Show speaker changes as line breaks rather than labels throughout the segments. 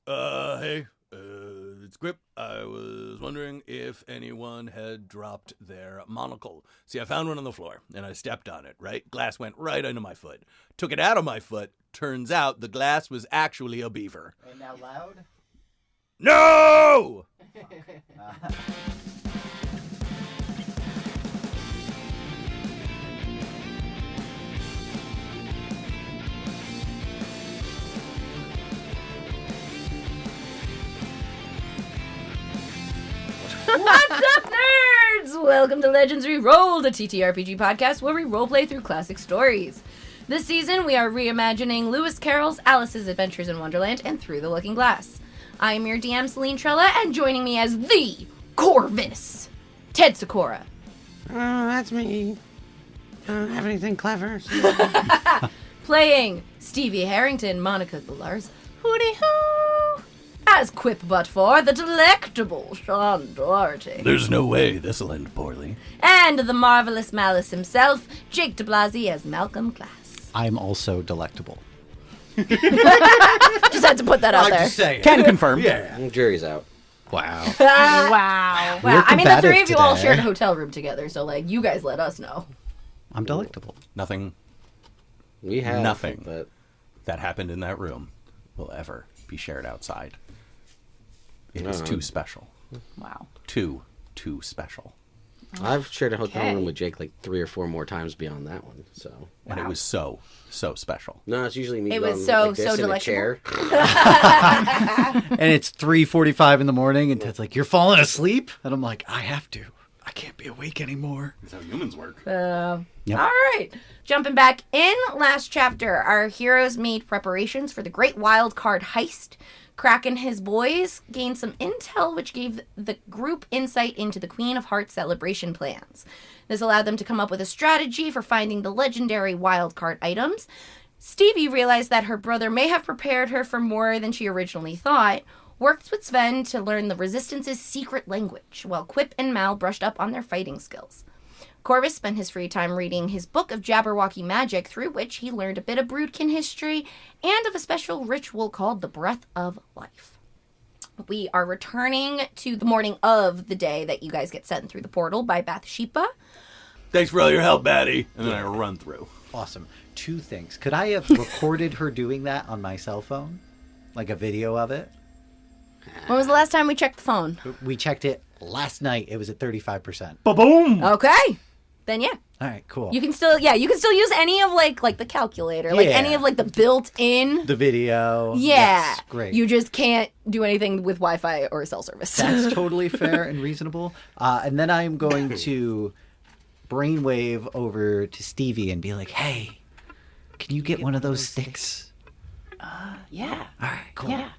Hey, it's Quip. I was wondering if anyone had dropped their monocle. See, I found one on the floor, and I stepped on it, right? Glass went right under my foot. Took it out of my foot. Turns out the glass was actually a beaver.
And now loud?
No!
What's up, nerds? Welcome to Legends Rerolled, a TTRPG podcast where we roleplay through classic stories. This season, we are reimagining Lewis Carroll's Alice's Adventures in Wonderland and Through the Looking Glass. I am your DM, Celine Trella, and joining me as the Korvis, Ted Sikora.
Oh, that's me. I don't have anything clever.
Playing Stevie, Harrington, Monica Galarza, hooty hoo, as Quip Buttfore, the delectable Sean Dougherty.
There's no way this'll end poorly.
And the marvelous Malice himself, Jake DiBlasi as Malcolm Glass.
I'm also delectable.
Just had to put that out there.
Just saying.
Can confirm.
Yeah.
Jury's out.
Wow.
Wow.
We're
I mean, the three
combative
of you all
today.
shared a hotel room together, so, like, you guys let us know.
I'm delectable.
Nothing
We have
Nothing.
but
that happened in that room will ever be shared outside. It is
No.
too special.
Wow.
Too special.
I've shared a hotel
Okay.
room with Jake like 3 or 4 more times beyond that one. So
And it was so special.
no, it's usually me.
It
going
was so-
like this
so
in a
delectable.
chair.
And it's 3:45 in the morning, and Ted's like, "You're falling asleep?" And I'm like, "I have to. I can't be awake anymore."
That's how humans work.
Yep.
All right. Jumping back in, last chapter, our heroes made preparations for the great wild card heist. Crack and his boys gained some intel which gave the group insight into the Queen of Hearts celebration plans. This allowed them to come up with a strategy for finding the legendary wild card items. Stevie realized that her brother may have prepared her for more than she originally thought, worked with Sven to learn the Resistance's secret language, while Quip and Mal brushed up on their fighting skills. Korvis spent his free time reading his book of Jabberwocky magic, through which he learned a bit of Broodkin history and of a special ritual called the Breath of Life. We are returning to the morning of the day that you guys get sent through the portal by Bathsheba.
Thanks for all your help, Batty. And then I run through.
Awesome. 2 things. Could I have recorded her doing that on my cell phone? Like a video of it?
When was the last time we checked the phone?
We checked it last night. It was at 35%.
Ba-boom!
Okay. Then yeah.
All right, cool.
You can still use any of like the calculator, like
Yeah.
any of like the built-in.
The video.
Yeah.
Yes, great.
You just can't do anything with Wi-Fi or cell service.
That's totally fair and reasonable. And then I'm going to brainwave over to Stevie and be like, "Hey, can you get one of those sticks?"
Yeah.
All right, cool.
Yeah.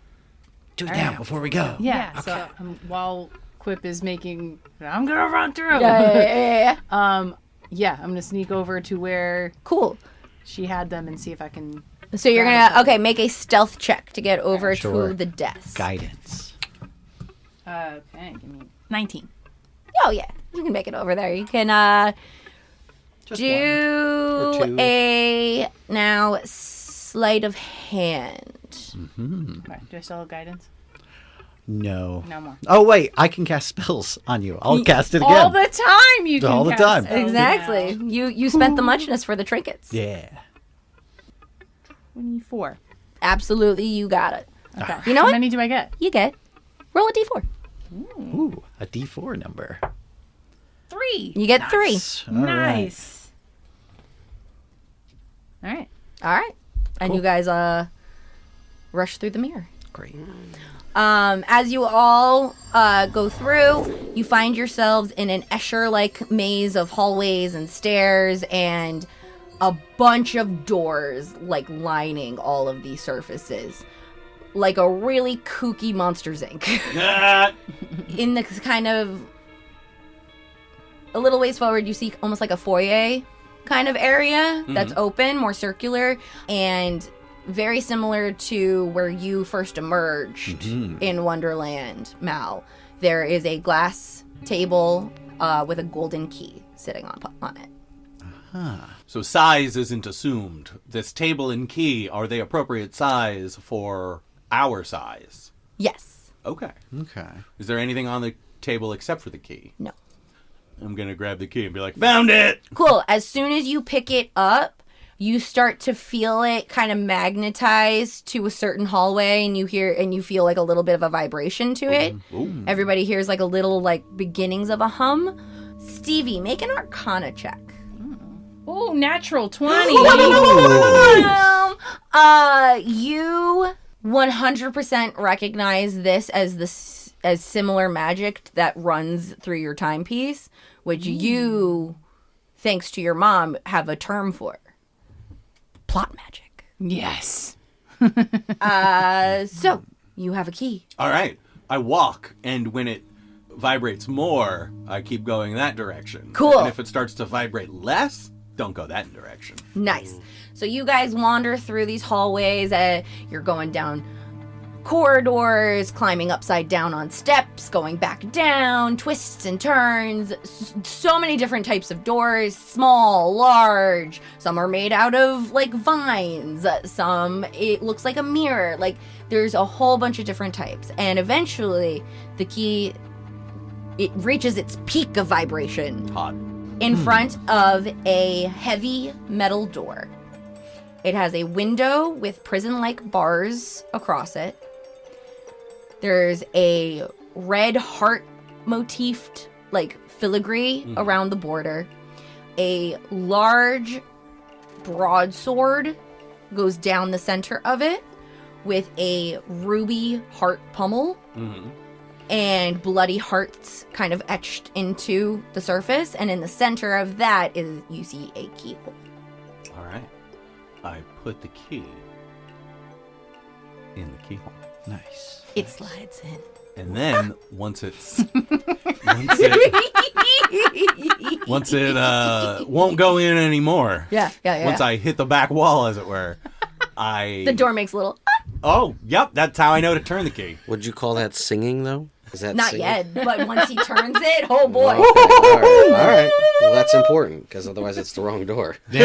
Do it now before we go.
Yeah. So while Quip is making, I'm gonna run through.
Yeah.
I'm gonna sneak over to where
Cool.
she had them and see if I can.
So you're gonna make a stealth check to get over
Sure.
to the desk.
Guidance.
Okay, give me 19.
Oh yeah, you can make it over there. You can
Just
do
one. Or two.
a now sleight of hand.
Okay, do I still have guidance?
No.
No more.
Oh, wait. I can cast spells on you. I'll cast it again.
All the time you can
All the
cast
time.
spells
Exactly.
now.
You spent the muchness for the trinkets.
Yeah.
24.
Absolutely, you got it.
Okay.
You know
How
what?
many do I get?
You get. Roll a d4.
Ooh, a D4 number.
3.
You get 3.
All right.
Nice. All right.
All right. And you guys rush through the mirror.
Great.
As you all go through, you find yourselves in an Escher-like maze of hallways and stairs and a bunch of doors, like, lining all of these surfaces. Like a really kooky Monsters, Inc. In the kind of... A little ways forward, you see almost like a foyer kind of area that's open, more circular, and very similar to where you first emerged in Wonderland, Mal. There is a glass table with a golden key sitting on it.
So size isn't assumed. This table and key, are they appropriate size for our size?
Yes.
Okay.
Okay.
Is there anything on the table except for the key?
No.
I'm going to grab the key and be like, found it!
Cool. As soon as you pick it up, you start to feel it kind of magnetize to a certain hallway, and you feel like a little bit of a vibration to it.
Ooh.
Everybody hears like a little like beginnings of a hum. Stevie, make an Arcana check.
Oh, natural 20.
You 100% recognize this as similar magic that runs through your timepiece, which you, thanks to your mom, have a term for. Plot magic.
Yes.
So, you have a key.
All right. I walk, and when it vibrates more, I keep going that direction.
Cool.
And if it starts to vibrate less, don't go that direction.
Nice. So you guys wander through these hallways. You're going down corridors, climbing upside down on steps, going back down, twists and turns. So many different types of doors, small, large. Some are made out of like vines. Some it looks like a mirror. Like there's a whole bunch of different types. And eventually the key, it reaches its peak of vibration.
Hot.
In front of a heavy metal door. It has a window with prison-like bars across it. There's a red heart motifed, like, filigree around the border. A large broadsword goes down the center of it with a ruby heart pommel.
Mm-hmm.
And bloody hearts kind of etched into the surface. And in the center of that is, you see a keyhole.
All right. I put the key in the keyhole.
Nice.
It slides in.
And then once it won't go in anymore.
Yeah.
Once I hit the back wall, as it were,
The door makes a little...
Oh, yep, that's how I know to turn the key.
Would you call that singing, though? Is that
Not
singing?
yet, but once he turns it, oh boy.
Okay, all right. Well, that's important, because otherwise it's the wrong door.
You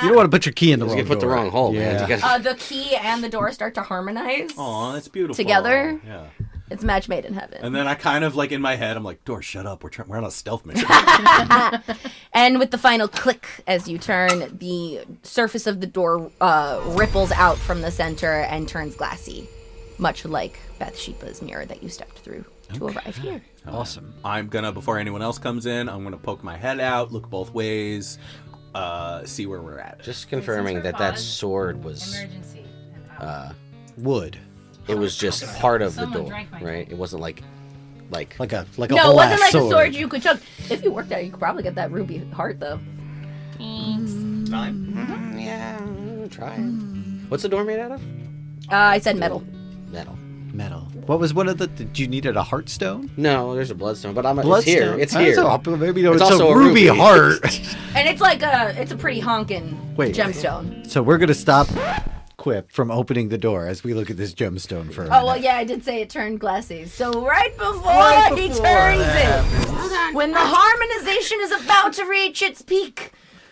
don't want to put your key in the
You
wrong
put the
door.
wrong hole, man. You gotta...
The key and the door start to harmonize.
Oh, that's beautiful.
Together?
Yeah.
It's match made in heaven.
And then I kind of, like, in my head, I'm like, door, shut up. We're on a stealth mission.
And with the final click as you turn, the surface of the door ripples out from the center and turns glassy, much like Bathsheba's mirror that you stepped through to arrive here.
Awesome.
I'm gonna, before anyone else comes in, I'm gonna poke my head out, look both ways, see where we're at.
Just confirming that sword was...
Emergency.
Wood.
It was just part of the
Someone
door,
drank my
right? It wasn't like
Like a
No, it
whole
wasn't
ass
like
sword.
a sword you could chug. If you worked out, you could probably get that ruby heart, though.
yeah, try it. What's the door made out of?
I said metal.
Metal.
Metal. What was one of the? Did you needed a heartstone?
No, there's a bloodstone, but it's
Bloodstone.
here. It's here.
Maybe
It's
it's
also
a
a
ruby
ruby.
heart.
And it's like it's a pretty honkin'
Wait.
gemstone.
So we're gonna stop Quip from opening the door as we look at this gemstone for a
Oh,
minute.
well, yeah, I did say it turned glassy. So right before he turns it, when the harmonization is about to reach its peak,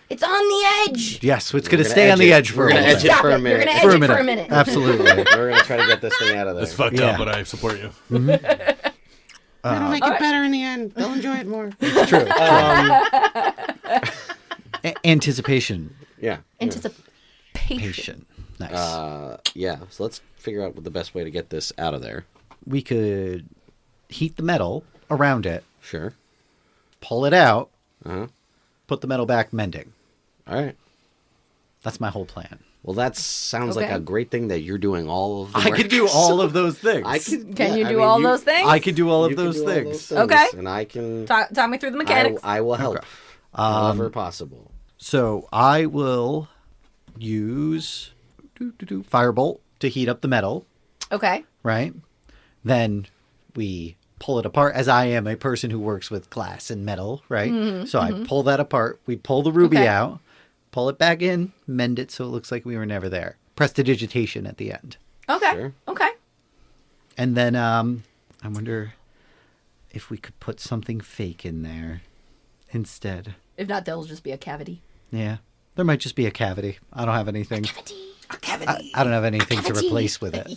it's on the edge.
Yes, it's
We're
gonna
gonna
stay on
edge
the
it.
edge for
We're
a
gonna
minute.
edge it for a
You're
minute.
going to edge it for a minute.
Absolutely.
We're gonna try to get this thing out of there.
It's fucked
Yeah.
up, but I support you.
It'll make it better in the end. They'll enjoy it more.
It's true. Anticipation.
Yeah.
Anticipation.
Patient. Nice.
Yeah. So let's figure out what the best way to get this out of there.
We could heat the metal around it,
Sure.
pull it out,
Uh-huh.
put the metal back, mending.
All right.
That's my whole plan.
Well, that sounds like
Okay.
a great thing that you're doing all of the
I
work.
could do all of those things.
I could.
Can
yeah,
you
I
do
mean,
all
you-
those things?
I could do all of
you can
those
do all
things.
Okay.
And I can.
Talk me through the mechanics.
I will help.
Okay.
However possible.
So I will use firebolt to heat up the metal,
Okay.
right? Then we pull it apart, as I am a person who works with glass and metal, right? So I pull that apart. We pull the ruby
Okay.
out, pull it back in, mend it so it looks like we were never there. Prestidigitation at the end.
Okay.
Sure.
Okay.
And then I wonder if we could put something fake in there instead.
If not, there'll just be a cavity.
Yeah. There might just be a cavity. I don't have anything.
A
Cavity.
I don't have anything to replace with it.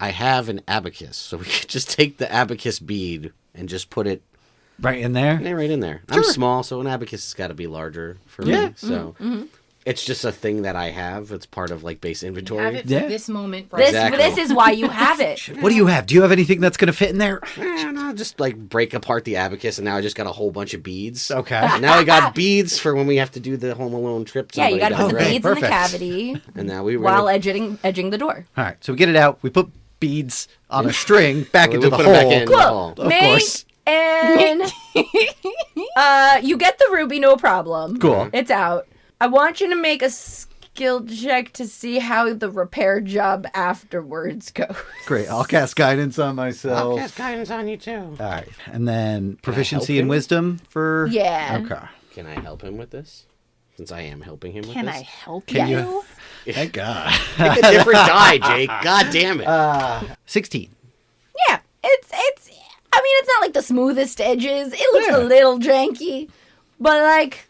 I have an abacus, so we could just take the abacus bead and just put it
Right in there?
right in there. I'm small, so an abacus has got to be larger for me. So it's just a thing that I have. It's part of like base inventory.
Have it for this moment. Right?
This is why you have it.
What do you have? Do you have anything that's going to fit in there?
No, just like break apart the abacus, and now I just got a whole bunch of beads.
Okay.
And now I got beads for when we have to do the Home Alone trip.
Yeah, you got to put the
right?
beads in the
Perfect.
cavity
And now we were
while edging the door.
All right, so we get it out. We put beads on a string back into the
put 'em
hole.
back in the hole.
Of course.
And you get the ruby, no problem.
Cool.
It's out. I want you to make a skill check to see how the repair job afterwards goes.
Great. I'll cast guidance on
I'll
myself.
cast guidance on you too.
All right. And then proficiency
help
in
him?
wisdom for...
Yeah.
Okay.
Can I help him with this? Since I am helping him with
Can
this.
I help
Can
you?
you? Thank God.
Pick a different die, Jake. God damn it.
16.
Yeah. It's not like the smoothest edges. It looks a little janky. But like,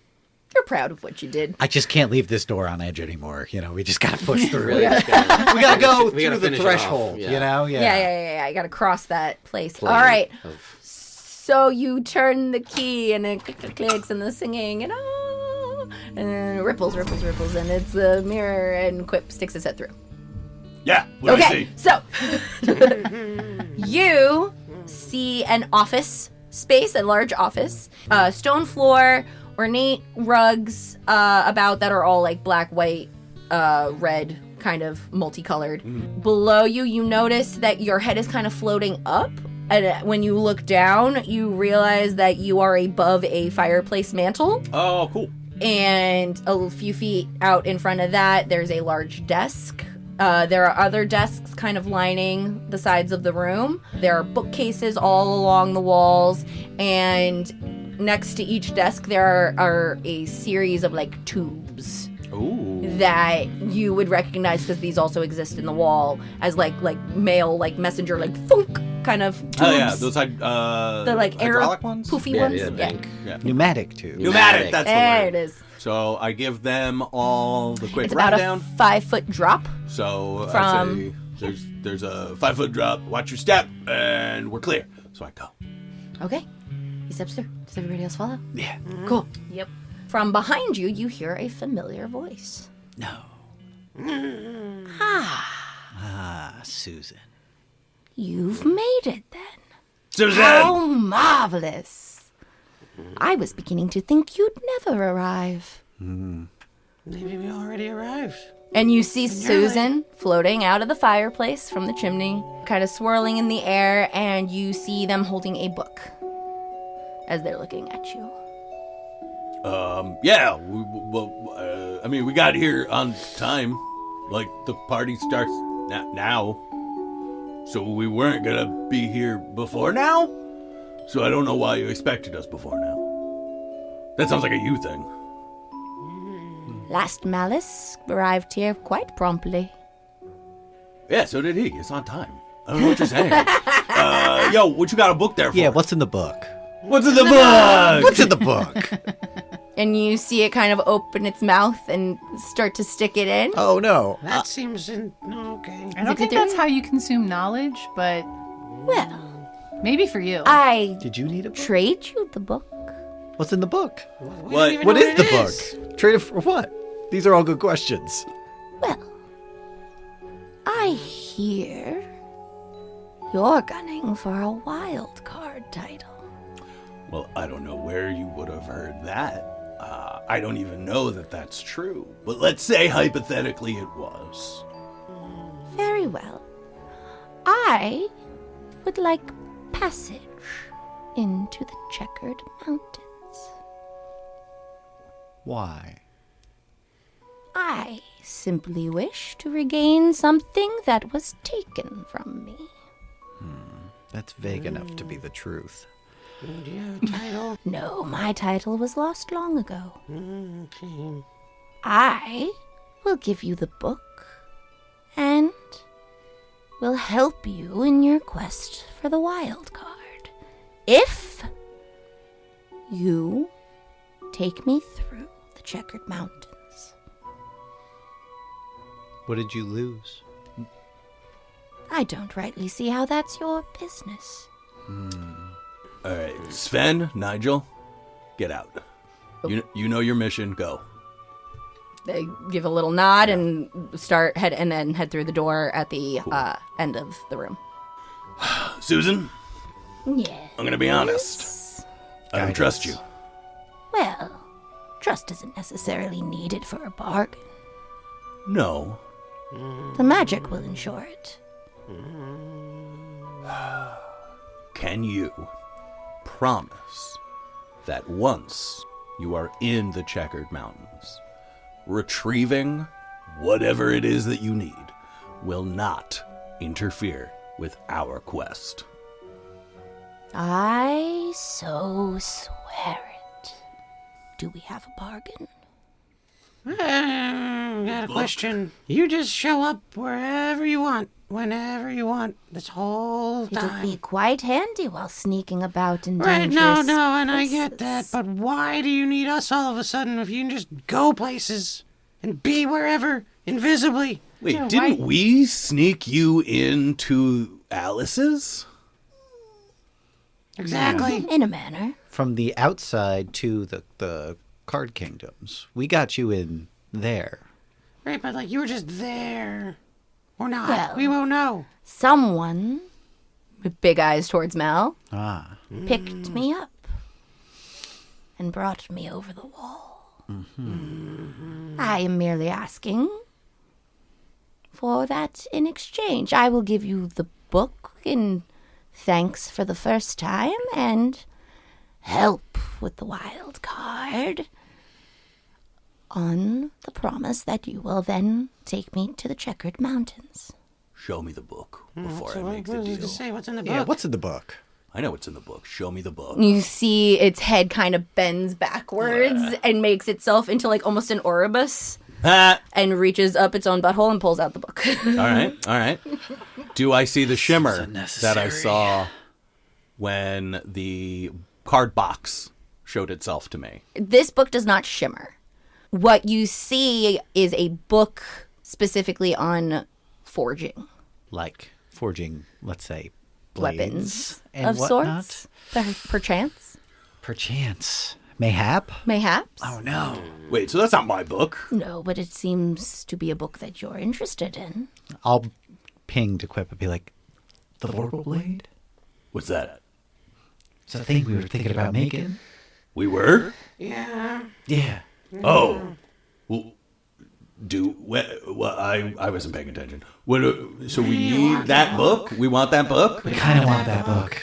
you're proud of what you did.
I just can't leave this door on edge anymore. You know, we just got to push through
Really,
it.
just gotta-
We got to go
we gotta
through the
finish it
threshold,
off,
you know?
Yeah. I gotta cross that place.
Plane
All right.
of-
So you turn the key and it clicks and the singing and then it ripples and it's a mirror and Quip sticks his head through.
Yeah. What do I
Okay,
see?
so you see an office space, a large office, stone floor, ornate rugs about that are all like black, white, red, kind of multicolored. Below you, you notice that your head is kind of floating up. And when you look down, you realize that you are above a fireplace mantle.
Oh, cool.
And a few feet out in front of that, there's a large desk. There are other desks kind of lining the sides of the room. There are bookcases all along the walls. And next to each desk, there are a series of like tubes
Ooh.
that you would recognize because these also exist in the wall as like mail, like messenger, like thunk kind of tubes.
Oh yeah, those
the like air
hydraulic ones.
poofy
Yeah,
ones.
yeah, bank.
Yeah.
Pneumatic tube.
Pneumatic. That's the
There
word.
it is.
So I give them all the quick
It's about
rundown.
a 5-foot drop.
So I
from-
say there's a 5-foot drop. Watch your step, and we're clear. So I go.
Okay. He steps through. Does everybody else follow?
Yeah.
Cool.
Yep.
From behind you, you hear a familiar voice.
No. Susan.
You've made it then.
Susan.
How marvelous. I was beginning to think you'd never arrive.
Maybe we already arrived.
And you see Susan floating out of the fireplace from the chimney, kind of swirling in the air, and you see them holding a book as they're looking at you.
Yeah. We got here on time. Like the party starts now. So we weren't gonna be here before now. So I don't know why you expected us before now. That sounds like a you thing.
Last Malice arrived here quite promptly.
Yeah, so did he. It's on time. I don't know what you're saying. Yo, what you got a book there for?
Yeah, what's in the book?
What's in the book?
What's in the book?
And you see it kind of open its mouth and start to stick it in.
Oh, no.
That seems no, okay.
I don't think that's how you consume knowledge, but
Well,
maybe for you.
I
Did you need a book?
trade you the book.
What's in the book?
What?
What is the book? Trade it for what? These are all good questions.
Well, I hear you're gunning for a wild card title.
Well, I don't know where you would have heard that. I don't even know that that's true. But let's say hypothetically it was.
Very well. I would like passage into the Checkered Mountains.
Why?
I simply wish to regain something that was taken from me.
That's vague enough to be the truth.
Do you have a title?
No, my title was lost long ago.
Okay.
I will give you the book and will help you in your quest for the wild card. If you take me through the Checkered Mountains.
What did you lose?
I don't rightly see how that's your business.
All right, Sven, Nigel, get out. You know your mission. Go.
They give a little nod and then head through the door at the end of the room.
Susan,
Yeah.
I'm gonna be honest. I don't trust you.
Well, trust isn't necessarily needed for a bargain.
No.
The magic will ensure it.
Can you promise that once you are in the Checkered Mountains, retrieving whatever it is that you need will not interfere with our quest?
I so swear it. Do we have a bargain?
Got a question. You just show up wherever you want, whenever you want, this whole
It'll
time.
be quite handy while sneaking about in
Right,
dangerous
no, and I get that,
places.
but why do you need us all of a sudden if you can just go places and be wherever, invisibly?
Wait,
Yeah,
didn't
why-
we sneak you into Alice's?
Exactly.
In a manner.
From the outside to the card kingdoms. We got you in there.
Right, but like you were just there. Or not.
Well-
We won't know.
Someone, with big eyes towards Mal,
Ah.
picked me up and brought me over the wall. I am merely asking for that in exchange. I will give you the book in thanks for the first time and help with the wild card on the promise that you will then take me to the Checkered Mountains.
Show me the book before
So
I make
what
the
does it
deal.
say? What's in the book?
Yeah, what's in the book?
I know what's in the book. Show me the book.
You see its head kind of bends backwards and makes itself into like almost an Ouroboros
Ah,
and reaches up its own butthole and pulls out the book.
all right. Do I see the shimmer that I
unnecessary.
saw when the card box showed itself to me?
This book does not shimmer. What you see is a book specifically on forging
Like forging, let's say, blades
weapons
and
of
whatnot?
sorts. Perchance.
Perchance. Mayhap?
Mayhaps.
Oh, no.
Wait, so that's not my book.
No, but it seems to be a book that you're interested in.
I'll ping to Quip and be like, the Vorpal Blade?
What's that?
It's a thing we were thinking about making.
We were?
Yeah.
Yeah.
Oh. Well, I wasn't paying attention. What? So we need that book? We want that book?
We kind of want that book.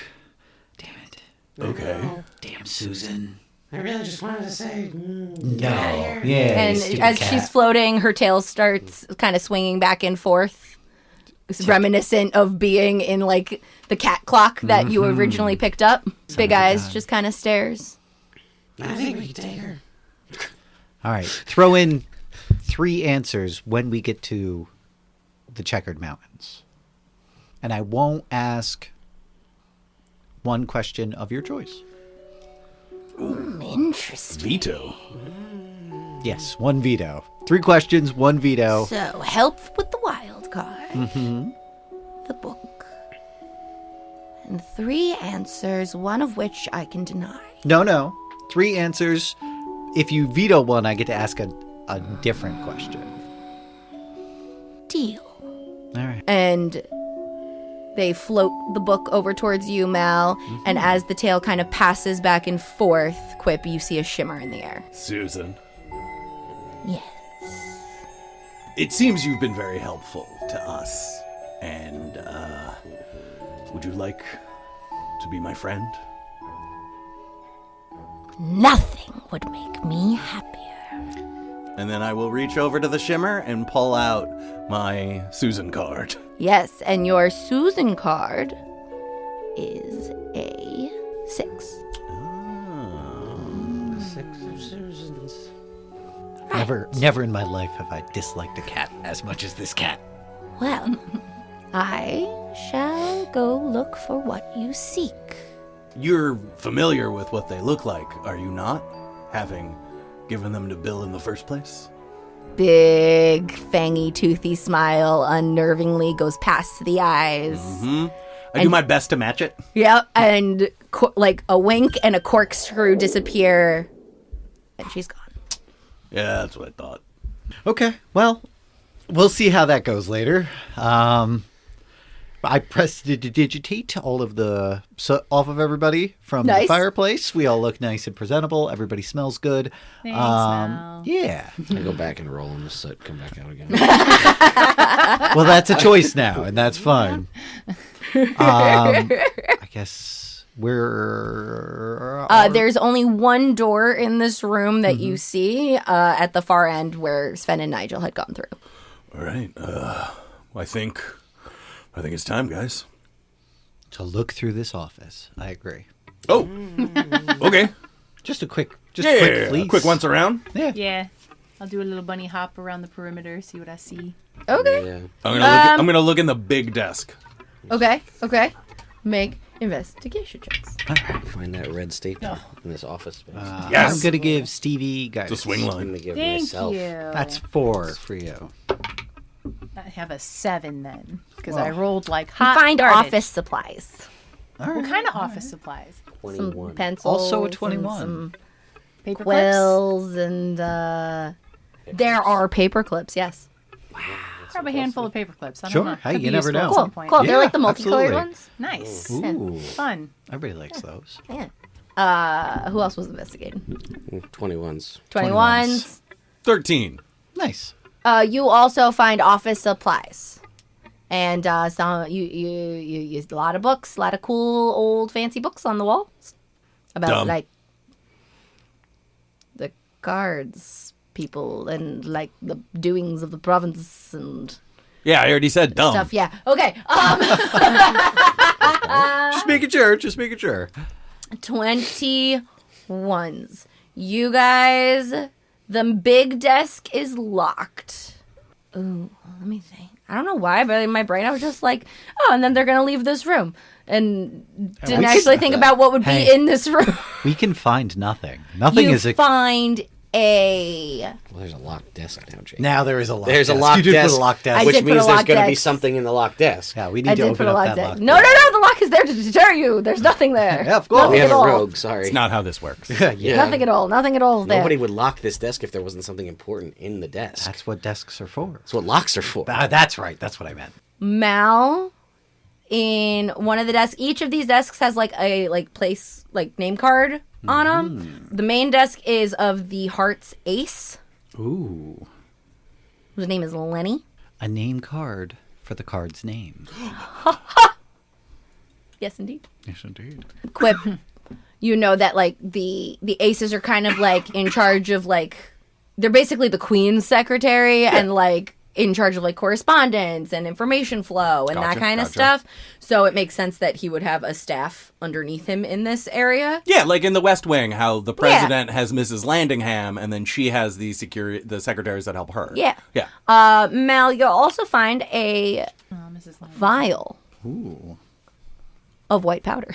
Damn it.
Okay.
Damn Susan.
I really just wanted to say.
No. Yeah.
And
stupid
as
cat.
she's floating, her tail starts kind of swinging back and forth. It's reminiscent of being in like the cat clock that you originally picked up. Big Eyes just kind of stares.
I think we can take her.
All right. Throw in 3 answers when we get to the Checkered Mountains. And I won't ask one question of your choice.
Interesting.
Veto.
Yes, 1 veto. 3 questions, 1 veto.
So, help with the wild card. The book. And 3 answers, one of which I can deny.
No. 3 answers. If you veto one, I get to ask a different question.
Deal.
All right.
And they float the book over towards you, Mal. And as the tail kind of passes back and forth, Quip, you see a shimmer in the air.
Susan,
Yes.
it seems you've been very helpful to us. And, would you like to be my friend?
Nothing would make me happier.
And then I will reach over to the shimmer and pull out my Susan card.
Yes, and your Susan card is a 6.
6 of Susans.
Never in my life have I disliked a cat as much as this cat.
Well, I shall go look for what you seek.
You're familiar with what they look like, are you not? Having given them to Bill in the first place?
big, fangy, toothy smile unnervingly goes past the eyes.
I do my best to match it.
Yep, and like a wink and a corkscrew disappear, and she's gone.
Yeah, that's what I thought.
Okay, well, we'll see how that goes later. I prestidigitate all of the off of everybody from the
Nice.
fireplace. We all look nice and presentable. Everybody smells good.
Thanks, Mal.
Yeah.
I go back and roll in the soot, come back out again.
Well, that's a choice now, and that's fine. I guess we're...
There's only one door in this room that you see at the far end where Sven and Nigel had gone through.
All right. I think it's time, guys.
to look through this office. I agree.
Oh, okay.
Just a quick
Yeah,
fleece.
a quick once around.
Yeah.
Yeah. I'll do a little bunny hop around the perimeter, see what I see.
Okay.
Yeah.
I'm gonna look in the big desk.
Okay. Make investigation checks.
Find that red staple in this office space.
Yes.
I'm going to give Stevie guys.
It's a swing
I'm
line.
gonna give
Thank
myself.
you.
That's 4 for you.
I have a 7 then, because I
Well.
rolled like
You
hot
find
garbage.
office supplies.
All
What
right.
kind of office supplies?
Some
21.
pencils.
Also a
and
21.
Some
Paper clips?
quills and there are paper clips. Yes.
Grab a handful of paper clips. I don't
Sure.
know.
Hey,
Could
you
be
never
useful
know.
at
Cool.
some point.
Cool. They're
Yeah,
like the multicolored
absolutely.
ones.
Nice.
Ooh.
Fun.
Everybody likes those.
Yeah. Who else was investigating?
21s.
21s.
13.
Nice.
You also find office supplies, and some you used a lot of books, a lot of cool old fancy books on the walls about
Dumb.
like the guards people and like the doings of the province and
Yeah, I already said dumb.
stuff. Yeah. Okay.
Just making sure.
21s. You guys, the big desk is locked. Ooh, let me think. I don't know why, but in my brain I was just like, oh, and then they're going to leave this room. And didn't
we
actually
can-
think about what would be
Hey.
in this room.
We can find nothing. Nothing
You
is...
find a...
Well, there's a locked desk now, Jake.
Now there is a locked
There's a
desk.
locked
You did
desk,
put a locked desk.
I
which
did put
means
a
there's
locked
going to be
desk.
something in the locked desk.
Yeah, we
I
need to
did
open
put a
up
lock
that
desk.
locked
No, the lock is there to deter you. There's nothing there.
Yeah, of course.
Nothing
We have
at
a
all.
rogue, sorry.
It's not how this works.
desk. Yeah.
Nothing at all. Nothing at all there.
Nobody would lock this desk if there wasn't something important in the desk.
That's what desks are for.
That's what locks are for.
That's right. That's what I meant.
Mal in one of the desks. Each of these desks has like a place name card on them. The main desk is of the Heart's Ace,
Ooh.
whose name is Lenny.
A name card for the card's name.
Yes, indeed.
Yes, indeed.
Quip. You know that like the aces are kind of like in charge of like they're basically the queen's secretary and like in charge of like correspondence and information flow and that
Gotcha,
kind of
gotcha.
stuff. So it makes sense that he would have a staff underneath him in this area.
Yeah, like in the West Wing, how the president has Mrs. Landingham, and then she has the secretaries that help her.
Yeah.
Yeah.
Mal, you'll also find a
Mrs. Lang.
vial
Ooh.
of white powder.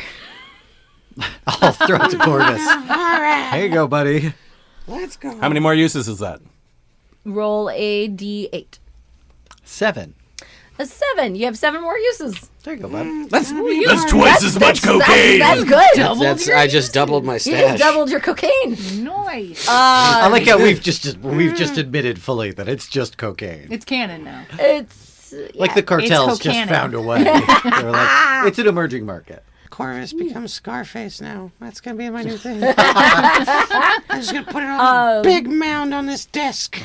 I'll throw it to Korvis. Here you go, buddy.
Let's go.
How many more uses is that?
Roll a d8.
7.
A 7. You have 7 more uses.
There you go, bud.
That's twice as much cocaine.
That's good.
That's I just doubled my
You
stash.
just doubled your cocaine.
Nice.
I like how we've just admitted fully that it's just cocaine.
It's canon now.
It's
Like the cartels just
cocaine.
found a way. They were like, it's an emerging market.
Korvis becomes Scarface now. That's gonna be my new thing. I'm just gonna put it on a big mound on this desk.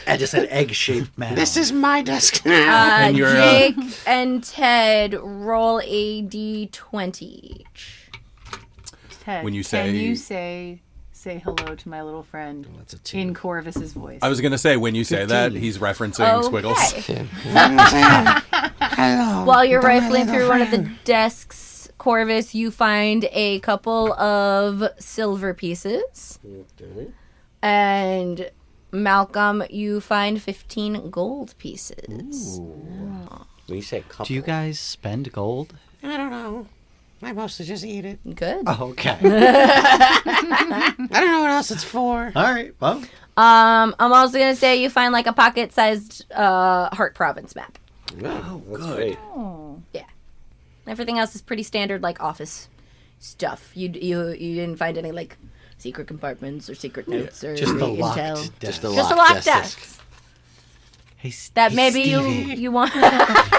I just an egg-shaped man.
This is my desk now.
And you're,
Jake and Ted roll a d20 each.
Ted,
When you
can
say-
you say hello to my little friend
That's a 2.
in Korvis's voice?
I was going to say, when you say that,
15.
he's referencing Squiggles.
Okay.
Hello.
While you're
my
rifling
little
through one of the
friend.
desks, Korvis, you find a couple of silver pieces. And Malcolm, you find 15 gold pieces.
When you say couple,
Do you guys spend gold?
I don't know. I mostly just eat it.
Good.
Oh, okay.
I don't know what else it's for.
All right. Well,
I'm also gonna say you find like a pocket-sized Hart Province map.
Wow, that's
good.
great.
Oh.
Yeah. Everything else is pretty standard, like office stuff. You didn't find any like secret compartments or secret notes or
Just the
intel.
locked desk.
Just
Just a locked desk.
Hey,
That
hey,
maybe
Stevie.
you want.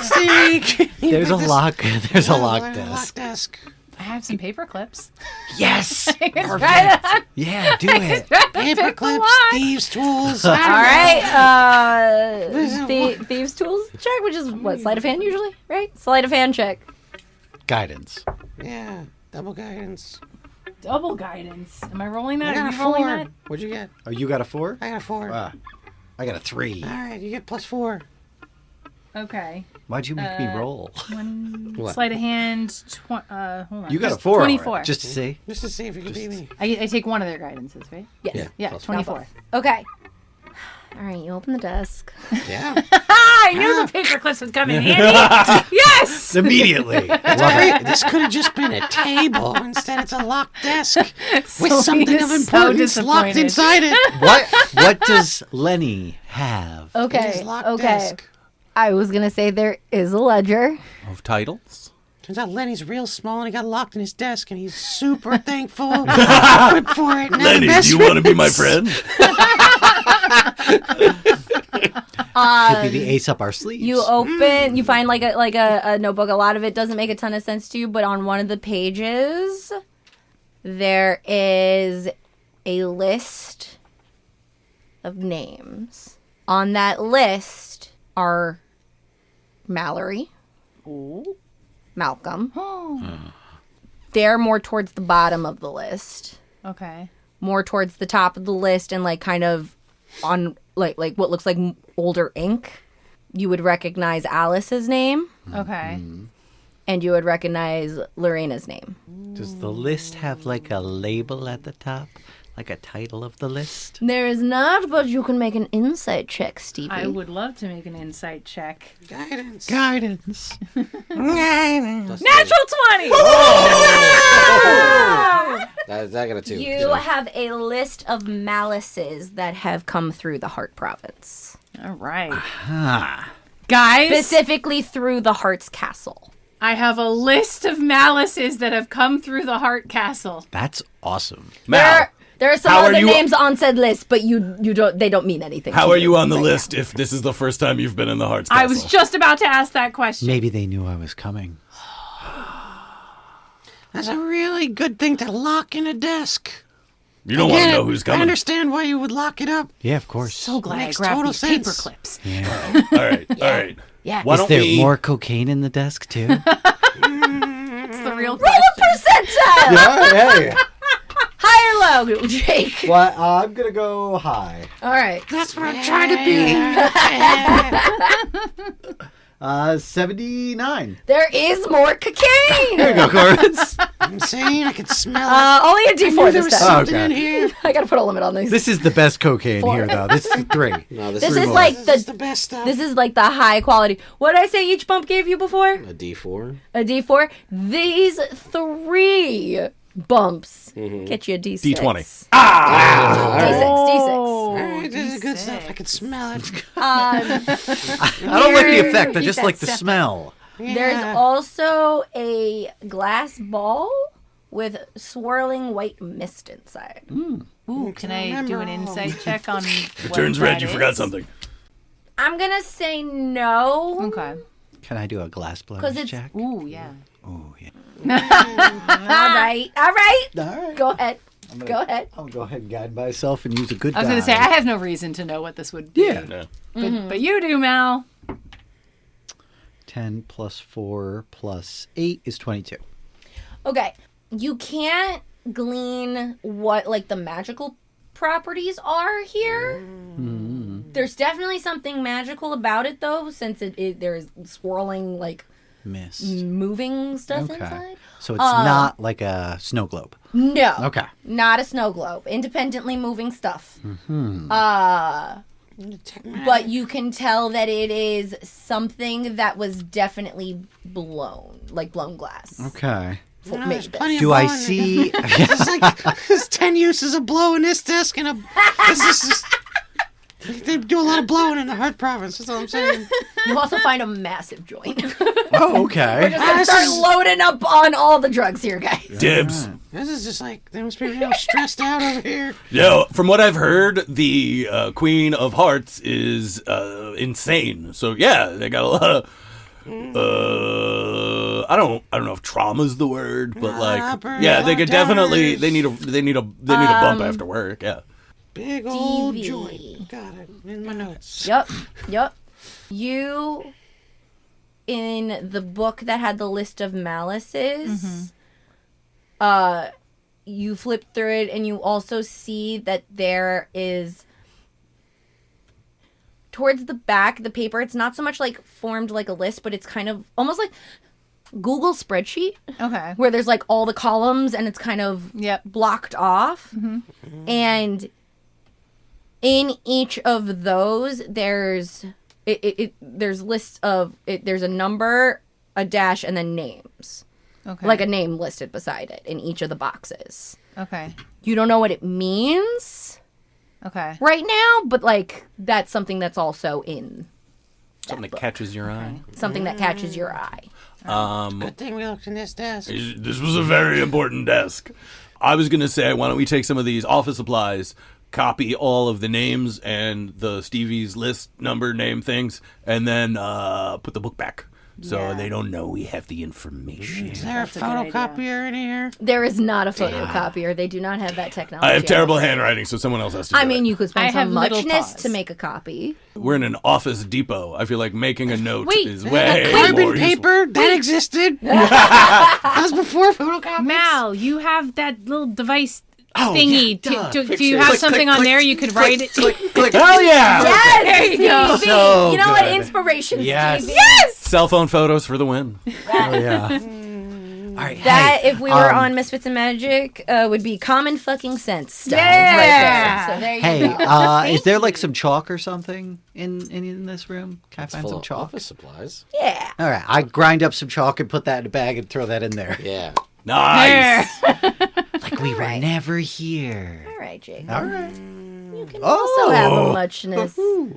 Stevie,
There's a lock. There's a locked desk.
Locked desk.
I have some paper clips.
Yes.
Right
Perfect.
on.
Yeah, do it.
Paper clips, thieves' tools.
All right. Thieves' tools check, which is what, sleight of hand usually, right? Sleight of hand check.
Guidance.
Yeah, double guidance.
Double guidance. Am I rolling
I
that? Are
got a
you rolling
4.
that?
What'd you get?
Oh, you got a 4?
I got a 4.
I got a 3.
All right, you get +4.
Okay.
Why'd you make me roll?
What?
Sleight of hand. Hold on.
You got a 4.
24.
Just to see.
Just to see if you can beat me.
I take one of their guidances, right?
Yes.
Yeah,
plus
24.
Okay. All right, you open the desk.
Yeah.
I knew the paper clips would come in handy. Yes.
Immediately.
Great. This could have just been a table. Instead, it's a locked desk with something of
is so
importance locked
disappointed.
inside it.
What does Lenny have?
It
Okay.
is locked
Okay.
desk.
I was gonna say there is a ledger.
Of titles?
Turns out Lenny's real small and he got locked in his desk and he's super thankful Quip for it. Now the
Lenny,
best
do you want to be my
friends.
friend?
Could be the ace up our sleeves.
You open, you find like a notebook. A lot of it doesn't make a ton of sense to you, but on one of the pages, there is a list of names. On that list are Mallory, Malcolm. They're more towards the bottom of the list.
Okay.
More towards the top of the list and like kind of on like what looks like older ink. You would recognize Alice's name
Okay.
and you would recognize Lorena's name.
Does the list have like a label at the top? Like a title of the list?
There is not, but you can make an insight check, Stevie.
I would love to make an insight check.
Guidance.
Guidance.
Guidance.
Natural 20!
I got a 2.
You have a list of malices that have come through the Heart Province.
All right.
Ah.
Guys,
Specifically through the Heart's Castle.
I have a list of malices that have come through the Heart Castle.
That's awesome.
Mal,
There are some
How are
other
you-
names on said list, but you don't. They don't mean anything.
how
to
are you on the
right
list if this is the first time you've been in the Hearts Castle?
I was just about to ask that question.
Maybe they knew I was coming.
That's a really good thing to lock in a desk.
You don't want to
Get
know
it?
who's
I
coming.
understand why you would lock it up.
Yeah, of course.
So glad
Makes
I grabbed
total
these paper
sense.
clips.
Yeah.
All right, all right.
Yeah.
Why
Is
don't
there
we...
more cocaine in the desk too?
It's the real
Roll
question.
a percentile.
Hey.
High or low, Jake.
Well, I'm gonna go high.
All right.
That's what I'm trying to be.
79.
There is more cocaine.
There you go, Korvis.
I'm saying I can smell it.
Only a D4
There
this
was
time.
something
Okay.
in here.
I gotta put a limit on these.
This is the best cocaine
4.
here, though. This is 3.
No, this
This
is
is
more.
like
This is
the.
the best stuff.
This is like the high quality. What did I say each bump gave you before?
a D4.
A D4. These 3 bumps get you a D6.
D20.
D6.
All right, this is good stuff. I can smell it.
I don't like the effect. I just like the smell.
There's
Yeah.
also a glass ball with swirling white mist inside.
Ooh, can I do an insight check on
If it
what
turns red,
that
you
is?
forgot something.
I'm gonna say no.
Okay.
Can I do a glass
'Cause
blowing
it's-
check?
Ooh, yeah.
Oh, yeah.
All right.
All right.
Go ahead. Go ahead.
I'll go ahead and guide myself and use a good
I was going to say,
die.
I have no reason to know what this would be.
Yeah.
Yeah.
But you do, Mal.
10 plus 4 plus 8 is 22.
Okay. You can't glean what like the magical properties are here. There's definitely something magical about it though, since there's swirling like
Mist.
moving stuff
Okay.
inside.
So it's not like a snow globe.
No.
Okay.
Not a snow globe. Independently moving stuff.
Technology.
But you can tell that it is something that was definitely blown, like blown glass.
Okay.
For
No,
made
there's
this.
plenty of
Do I
blow in there.
see...
It's like there's 10 uses of blow in this desk and this is They do a lot of blowing in the Heart Province. That's all I'm saying.
You also find a massive joint.
Oh, okay.
Just gonna start loading up on all the drugs here, guys.
Dibs.
This is just like, they must be real stressed out over here.
Yo, from what I've heard, the Queen of Hearts is insane. So yeah, they got a lot of. I don't know if trauma's the word, but like, yeah, they could definitely. They need a bump after work. Yeah.
Big old
Stevie.
joint. Got it in my notes.
Yep. You, in the book that had the list of malices, you flip through it and you also see that there is, towards the back, the paper, it's not so much like formed like a list, but it's kind of almost like Google spreadsheet.
Okay.
Where there's like all the columns and it's kind of blocked off. And in each of those, there's there's lists of there's a number, a dash, and then names.
Okay.
Like a name listed beside it in each of the boxes.
Okay.
You don't know what it means
Okay.
right now, but like that's something that's also in
Something that catches your eye.
something that catches your eye.
Good thing we looked in this desk.
This was a very important desk. I was going to say, why don't we take some of these office supplies, copy all of the names and the Stevie's list number name things, and then put the book back. So they don't know we have the information.
Is there a photocopier in here?
There is not a photocopier. They do not have that technology.
I have terrible handwriting, so someone else has to do
I mean,
it.
you could spend
I have
some
little
muchness
paws.
to make a copy.
We're in an office depot. I feel like making a note
Wait,
is way more
Carbon
useful.
paper? That existed? That was before photocopies?
Mal, you have that little device
Oh,
thingy.
yeah, duh.
Do you have something on there you could write it?
Click. Hell yeah!
Yes!
There you go.
Stevie!
So
you know what?
good.
Inspiration,
Yes.
Stevie.
Yes!
Cell phone photos for the win.
Oh, yeah. All right.
That,
hey,
if we were on Misfits and Magic, would be common fucking sense stuff.
Yeah.
Right there. So there you
Hey,
go.
is there like some chalk or something in this room? Can I find
Full
some
of
chalk?
office supplies.
Yeah.
All right, I grind up some chalk and put that in a bag and throw that in there.
Yeah.
Nice.
Like we were never here.
All right, Jake.
All right.
You can also have a muchness.
Woohoo.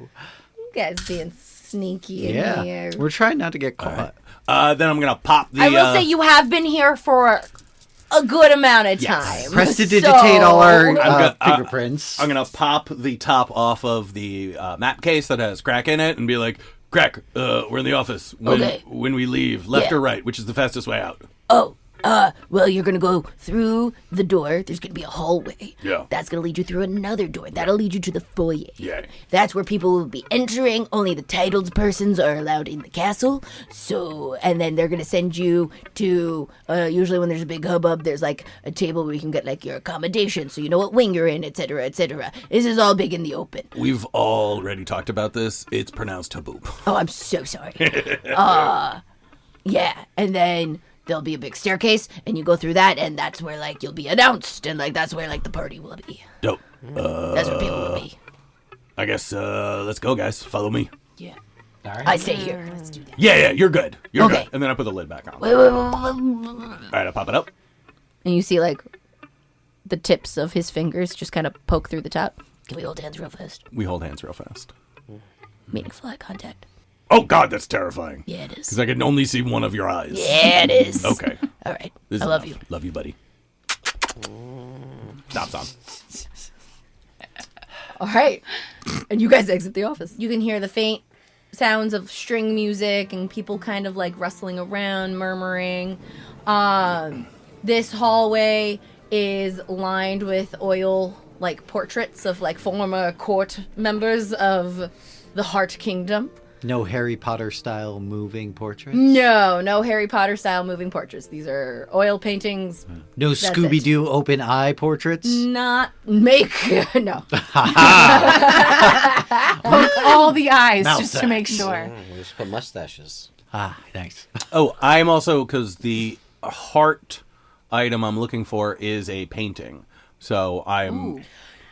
You guys being sneaky in
Yeah,
here.
we're trying not to get caught.
Then I'm gonna pop the.
I will say you have been here for a good amount of
Yes.
time.
Prestidigitate all our
I'm
fingerprints.
I'm gonna pop the top off of the map case that has crack in it and be like, "Crack, we're in the office. When we leave, left
Yeah.
or right, which is the fastest way out?"
Oh, well, you're gonna go through the door. There's gonna be a hallway.
Yeah.
That's gonna lead you through another door. That'll lead you to the foyer.
Yeah.
That's where people will be entering. Only the titled persons are allowed in the castle. So, and then they're gonna send you to, usually when there's a big hubbub, there's like a table where you can get like your accommodation so you know what wing you're in, etc., etc. This is all big in the open.
We've already talked about this. It's pronounced haboop.
Oh, I'm so sorry. Yeah, and then there'll be a big staircase, and you go through that, and that's where, like, you'll be announced, and, like, that's where, like, the party will be.
Dope.
That's where people will be.
I guess let's go, guys. Follow me.
Yeah.
All right.
I stay here. Let's do that.
Yeah, you're good. You're
Okay.
good. And then I put the lid back on.
Wait.
All right, I pop it up.
And you see, like, the tips of his fingers just kind of poke through the top. Can we hold hands real fast?
We hold hands real fast.
Meaningful eye contact.
Oh God, that's terrifying.
Yeah, it
Because
is.
I can only see one of your eyes.
Yeah, it is.
Okay.
All right.
This is
I love
enough.
you.
Love you, buddy. Stops on.
All right. And you guys exit the office. You can hear the faint sounds of string music and people kind of like rustling around, murmuring. This hallway is lined with oil like portraits of like former court members of the Heart Kingdom.
No Harry Potter style moving portraits.
No Harry Potter style moving portraits. These are oil paintings.
No Scooby Doo open eye portraits.
Not make no.
All the eyes
Mouth
just to make
sex.
sure.
We just put mustaches.
Ah, thanks.
Oh, I'm also, because the heart item I'm looking for is a painting. So I'm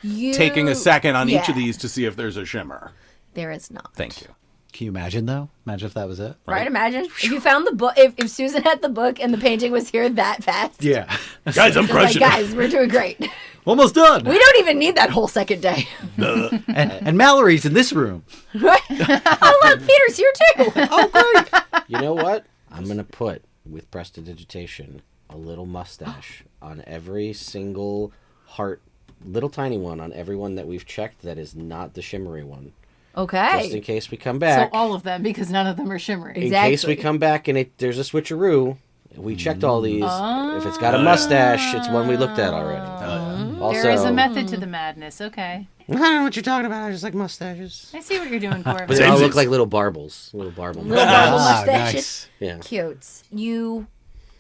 taking a second on each of these to see if there's a shimmer.
There is not.
Thank you.
Can you imagine though? Imagine if that was it.
Right? Imagine if you found the book. If Susan had the book and the painting was here that fast.
Yeah.
Guys, I'm
Like,
crushing it.
guys, we're doing great.
Almost done.
We don't even need that whole second day.
And Mallory's in this room.
Oh, look, Peter's here too.
Oh, great.
You know what? I'm going to put, with prestidigitation, a little mustache on every single heart, little tiny one on every one that we've checked that is not the shimmery one.
Okay.
Just in case we come
So
back.
all of them, because none of them are shimmery.
In case we come back and there's a switcheroo, we checked all these. If it's got a mustache, it's one we looked at already. Also,
There is a method to the madness. Okay.
I don't know what you're talking about. I just like mustaches.
I see what you're doing,
but
Korvis.
they all look like little barbles. Little barble.
Little marble
Ah,
mustaches.
nice.
Yeah.
Cute. You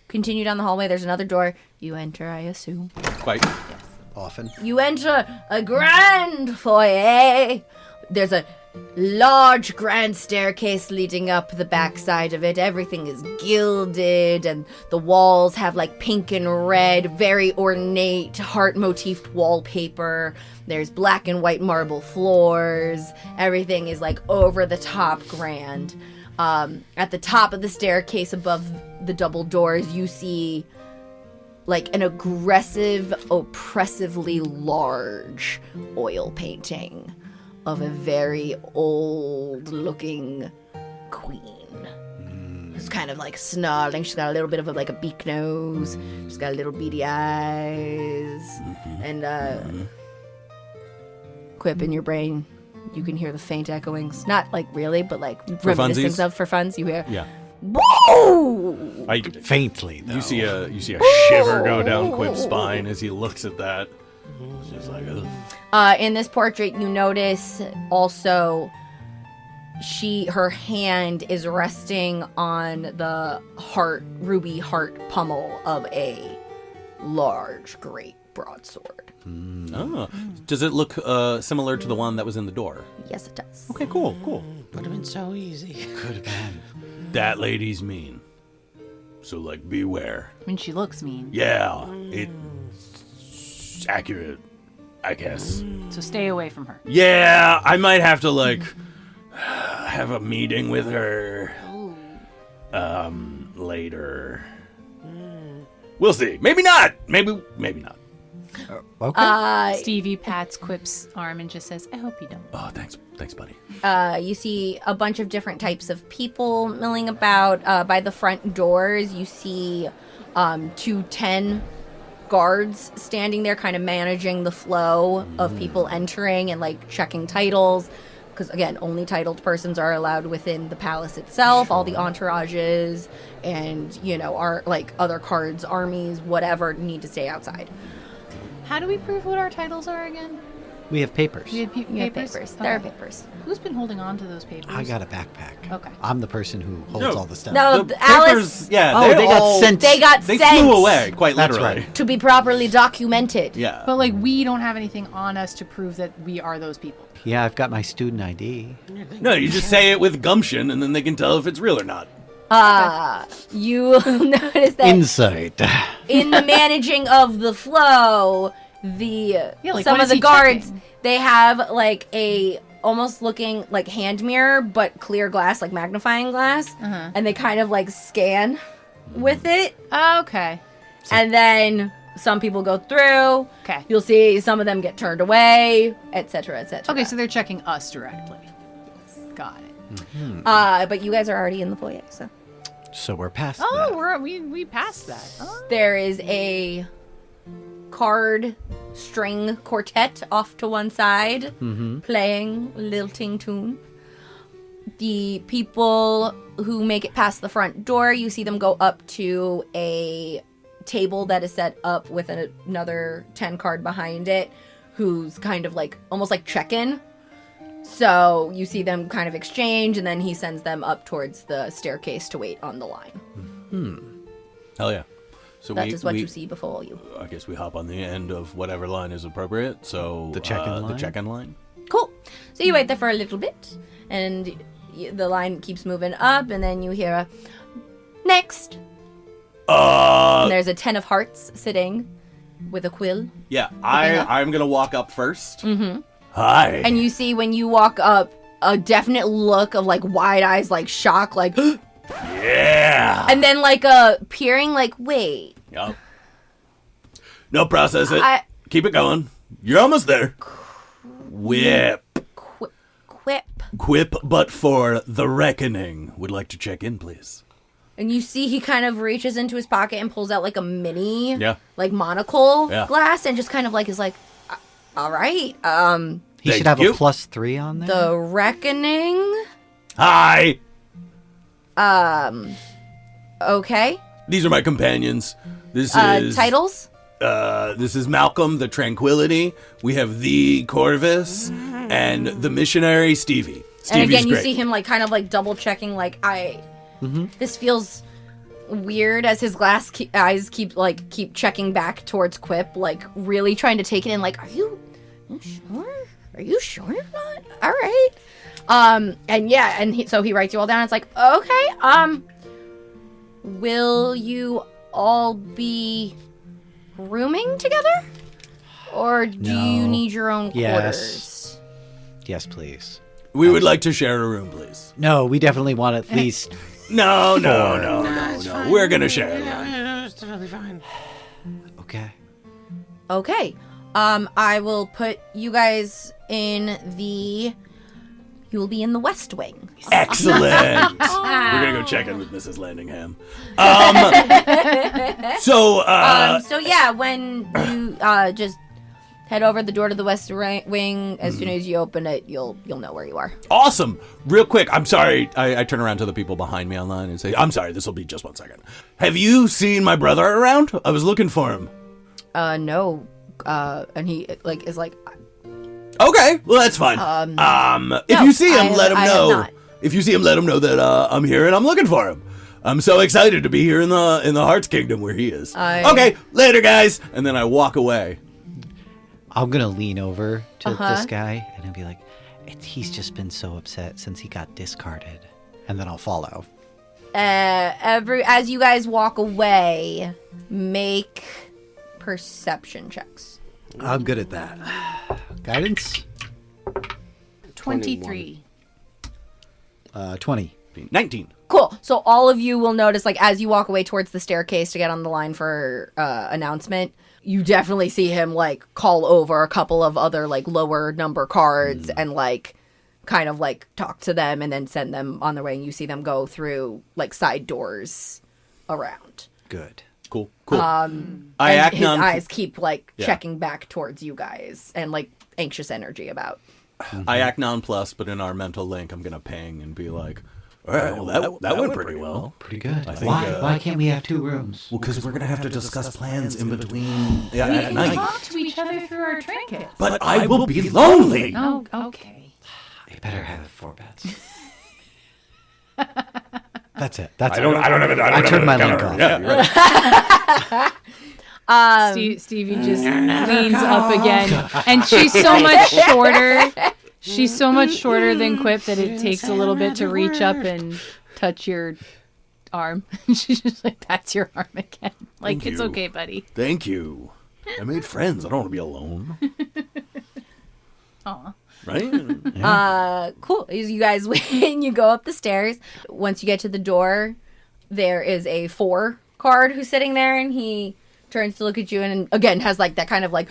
continue down the hallway. There's another door. You enter, I assume.
Quite.
Often.
You enter a grand foyer. There's a large grand staircase leading up the backside of it. Everything is gilded, and the walls have like pink and red, very ornate, heart motifed wallpaper. There's black and white marble floors. Everything is like over the top grand. At the top of the staircase above the double doors, you see like an aggressive, oppressively large oil painting of a very old-looking queen. Who's kind of like snarling. She's got a little bit of a beak nose. She's got little beady eyes. And Quip, in your brain, you can hear the faint echoings. Not like really, but like reminiscence
funsies?
of for funs. You hear,
Yeah.
whoa!
Faintly, though.
You see a shiver go down Quip's spine as he looks at that. It's just like, ugh.
In this portrait, you notice also her hand is resting on the ruby heart pummel of a large, great broadsword.
Oh. Does it look similar to the one that was in the door?
Yes, it does.
Okay, cool.
Would have been so easy.
Could have been.
That lady's mean. So, like, beware.
When she looks mean.
Yeah, it's accurate, I guess.
So stay away from her.
Yeah, I might have to, like, have a meeting with her later. We'll see. Maybe not. Maybe not.
Okay.
Stevie pats Quip's arm and just says, I hope you don't.
Oh, thanks, buddy.
You see a bunch of different types of people milling about. By the front doors, you see 210 guards standing there kind of managing the flow of people entering and like checking titles. Because again, only titled persons are allowed within the palace itself. All the entourages and, our like other cards, armies, whatever, need to stay outside.
How do we prove what our titles are again?
We have papers.
We have
You have
papers?
papers. There are
Okay.
papers.
Who's been holding on to those papers?
I got a backpack.
Okay.
I'm the person who holds all the stuff.
No,
The
Alice,
papers, yeah,
Oh, they got sent.
they got
They
sent
flew away, quite
That's
literally.
right.
to be properly documented.
Yeah.
But like we don't have anything on us to prove that we are those people.
Yeah, I've got my student ID.
No, you just say it with gumption, and then they can tell if it's real or not.
You notice that
Insight.
in the managing of the flow,
like,
some
what
of
is
the
he
guards,
checking?
they have like a almost looking like hand mirror, but clear glass, like magnifying glass, and they kind of like scan with it,
Okay.
and then some people go through.
Okay.
You'll see some of them get turned away, etc., etc.
Okay, so they're checking us directly. Got it.
but you guys are already in the foyer, so
So we're past
Oh,
that.
we passed that. Oh.
there is a card string quartet off to one side playing a lilting tune. The people who make it past the front door, you see them go up to a table that is set up with another 10 card behind it, who's kind of like almost like check-in. So you see them kind of exchange, and then he sends them up towards the staircase to wait on the line.
Hell yeah. So
That is what you see before you.
I guess we hop on the end of whatever line is appropriate. So
The check-in line?
The check-in line.
Cool. So you wait there for a little bit, and the line keeps moving up, and then you hear a next. And there's a 10 of hearts sitting with a quill.
Yeah,
up.
I'm gonna walk up first. Mm-hmm. Hi.
And you see when you walk up a definite look of like wide eyes, like shock, like,
yeah.
and then like a peering, like, wait,
Yup. No, process it. Keep it going. You're almost there. Whip.
Quip.
Quip, Buttfore, the Reckoning. Would like to check in, please.
And you see he kind of reaches into his pocket and pulls out like a mini, like monocle glass, and just kind of like is like, all right.
He should have a +3 on there.
The Reckoning.
Hi.
Okay.
These are my companions. This is
titles.
This is Malcolm, the Tranquility. We have the Korvis and the missionary Stevie.
And again, you
great.
see him like kind of like double checking, like this feels weird as his eyes keep checking back towards Quip, like really trying to take it in. Like, are you sure? Are you sure or not? All right. So he writes you all down. It's like, okay. Will you all be rooming together, or do you need your own quarters?
Yes, please.
We would like to share a room, please.
No, we definitely want at least.
No. We're gonna share a room.
It's totally fine.
Okay.
Okay. I will put you guys in the. You will be in the West Wing.
Excellent. We're gonna go check in with Mrs. Landingham. So
yeah, when you just head over the door to the West Wing, as soon as you open it, you'll know where you are.
Awesome. Real quick, I'm sorry. I turn around to the people behind me online and say, I'm sorry. This will be just 1 second. Have you seen my brother around? I was looking for him.
No. And he is like.
Okay, well that's fine. If you see him, let him know. If you see him, let him know that I'm here and I'm looking for him. I'm so excited to be here in the Hearts Kingdom where he is. Okay, later, guys. And then I walk away.
I'm gonna lean over to this guy and I'll be like, "He's just been so upset since he got discarded," and then I'll follow.
As you guys walk away, make perception checks.
I'm good at that. Guidance?
23.
20.
19.
Cool. So all of you will notice, like, as you walk away towards the staircase to get on the line for announcement, you definitely see him, like, call over a couple of other, like, lower number cards and, like, kind of, like, talk to them and then send them on their way. And you see them go through, like, side doors around.
Good.
Cool.
His eyes keep, like, checking back towards you guys and, like, anxious energy about.
I act nonplussed, but in our mental link, I'm going to ping and be like, all right, well, that went pretty well.
Pretty good.
I think,
Why can't we have 2 rooms?
Well, because we're going to have to discuss plans in between
We
at
can
night.
talk to each other through our trinkets.
But I will be lonely.
Oh, okay.
You better have 4 beds. That's it.
I don't have it.
I turned my link off.
Yeah, you're right.
Stevie just leans up again, and she's so much shorter. She's so much shorter than Quip that it takes a little bit to reach up and touch your arm. She's just like, "That's your arm again." Like, it's okay, buddy.
Thank you. I made friends. I don't want to be alone.
Aw.
Right?
Cool. As you guys when you go up the stairs, once you get to the door, there is a 4 card who's sitting there, and he turns to look at you and again has like that kind of like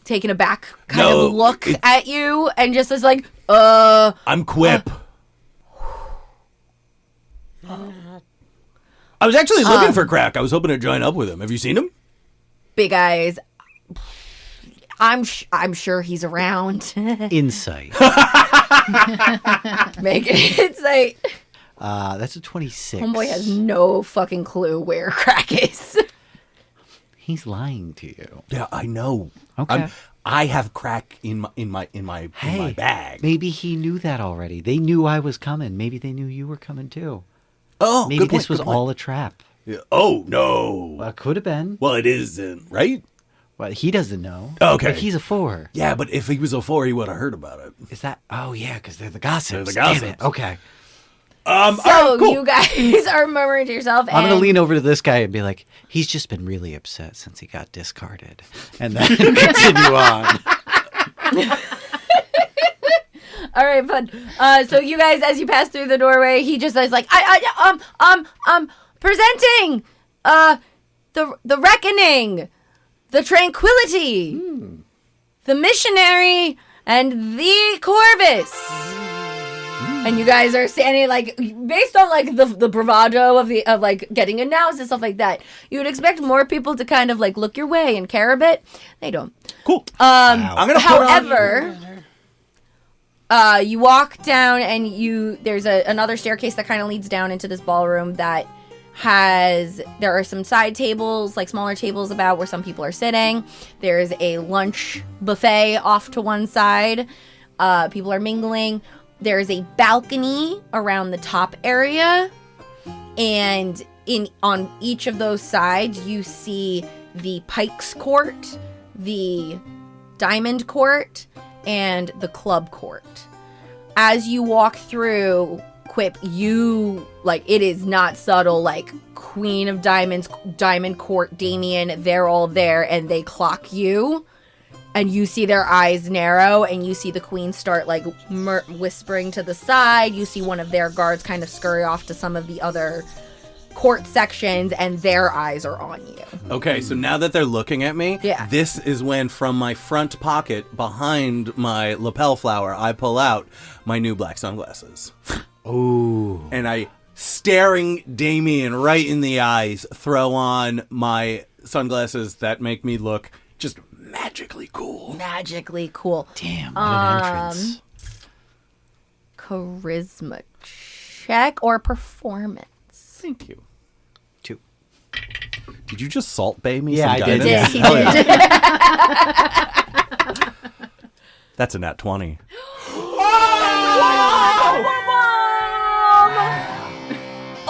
taken aback kind of look at you and just is like,
I'm Quip. I was actually looking for Crack. I was hoping to join up with him. Have you seen him?
Big eyes. I'm sure he's around.
Insight.
Make it insight.
That's a 26.
Homeboy has no fucking clue where Crack is.
He's lying to you.
Yeah, I know.
Okay.
I have Crack in my bag.
Maybe he knew that already. They knew I was coming. Maybe they knew you were coming too.
Oh,
maybe
good point,
this was
good point.
all a trap.
Yeah. Oh no.
Well, it could have been.
Well, it isn't, right?
Well, he doesn't know.
Okay.
But he's a 4.
Yeah, but if he was a 4, he would have heard about it.
Is that? Oh yeah, because they're the gossips.
They're the
Damn
gossips.
it. Okay.
So
right, cool.
you guys are murmuring to yourself.
I'm gonna lean over to this guy and be like, "He's just been really upset since he got discarded," and then continue on.
All right, fun. So you guys, as you pass through the doorway, he just is like, presenting, the reckoning. the Tranquility, the Missionary, and the Korvis. And you guys are standing, like, based on, like, the bravado of like, getting announced and stuff like that, you would expect more people to kind of, like, look your way and care a bit. They don't.
Cool. I'm gonna
however, you walk down and there's another staircase that kind of leads down into this ballroom that there are some side tables, like smaller tables about where some people are sitting. There's a lunch buffet off to one side. People are mingling. There's a balcony around the top area, and on each of those sides you see the Pikes Court, the Diamond Court, and the Club Court. As you walk through, Quip, it is not subtle, like Queen of Diamonds, Diamond Court, Damien, they're all there, and they clock you. And you see their eyes narrow, and you see the queen start, like, whispering to the side. You see one of their guards kind of scurry off to some of the other court sections, and their eyes are on you.
Okay, so now that they're looking at me, this is when from my front pocket, behind my lapel flower, I pull out my new black sunglasses.
Ooh.
And I, staring Damien right in the eyes, throw on my sunglasses that make me look just magically cool.
Magically cool.
Damn, what an entrance.
Charisma check or performance?
Thank you.
2.
Did you just salt bay me?
Yeah,
some
I did.
guidance?
He did.
That's a nat 20.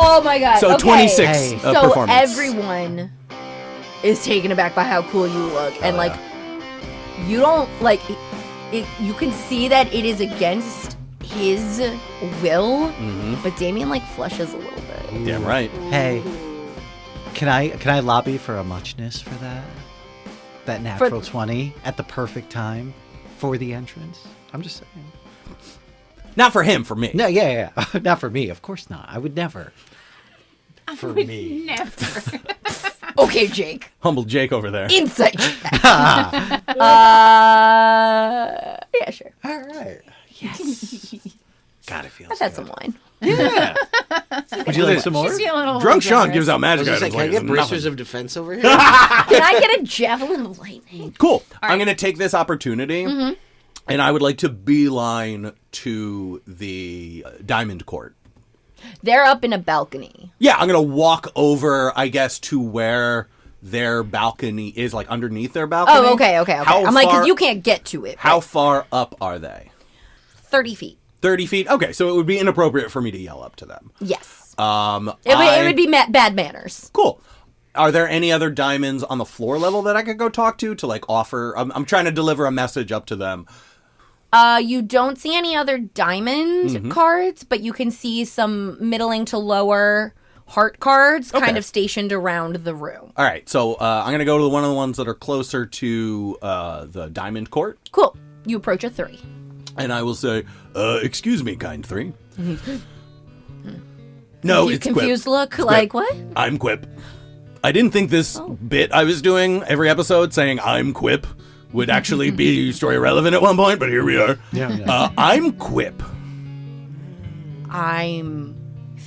Oh my god.
So
okay.
26
Hey.
So
performance.
everyone is taken aback by how cool you look, and like you don't like it. You can see that it is against his will, but Damien like flushes a little bit.
Damn right.
Hey, can I lobby for a muchness for that? That natural 20 at the perfect time for the entrance? I'm just saying.
Not for him, for me.
No, yeah. Not for me. Of course not. I would never. For me.
Never.
Okay, Jake.
Humble Jake over there.
Insight check. Yeah, sure.
All right. Yes. God, it feels
I've had
good.
some wine.
Yeah. Would you like some more?
She's feeling a little
Drunk Sean
generous.
gives out
I
magic
was just
items.
like, can I
like
get
it's
bracers
nothing.
of defense over here?
Can I get a javelin of lightning?
Cool. I'm going to take this opportunity, and I would like to beeline to the Diamond Court.
They're up in a balcony.
Yeah, I'm going to walk over, I guess, to where their balcony is, like underneath their balcony.
Oh, okay.
How
I'm like,
far-
because you can't get to it.
How far up are they?
30 feet.
30 feet? Okay, so it would be inappropriate for me to yell up to them.
Yes.
It
It would be bad manners.
Cool. Are there any other diamonds on the floor level that I could go talk to like offer? I'm trying to deliver a message up to them.
You don't see any other diamond cards, but you can see some middling to lower heart cards kind of stationed around the room.
All right, so I'm going to go to one of the ones that are closer to the Diamond Court.
Cool. You approach a 3.
And I will say, excuse me, kind 3. No,
You
it's
confused
Quip.
look, like, what?
I'm Quip. I didn't think this bit I was doing every episode saying I'm Quip would actually be story relevant at one point, but here we are.
Yeah.
I'm Quip.
I'm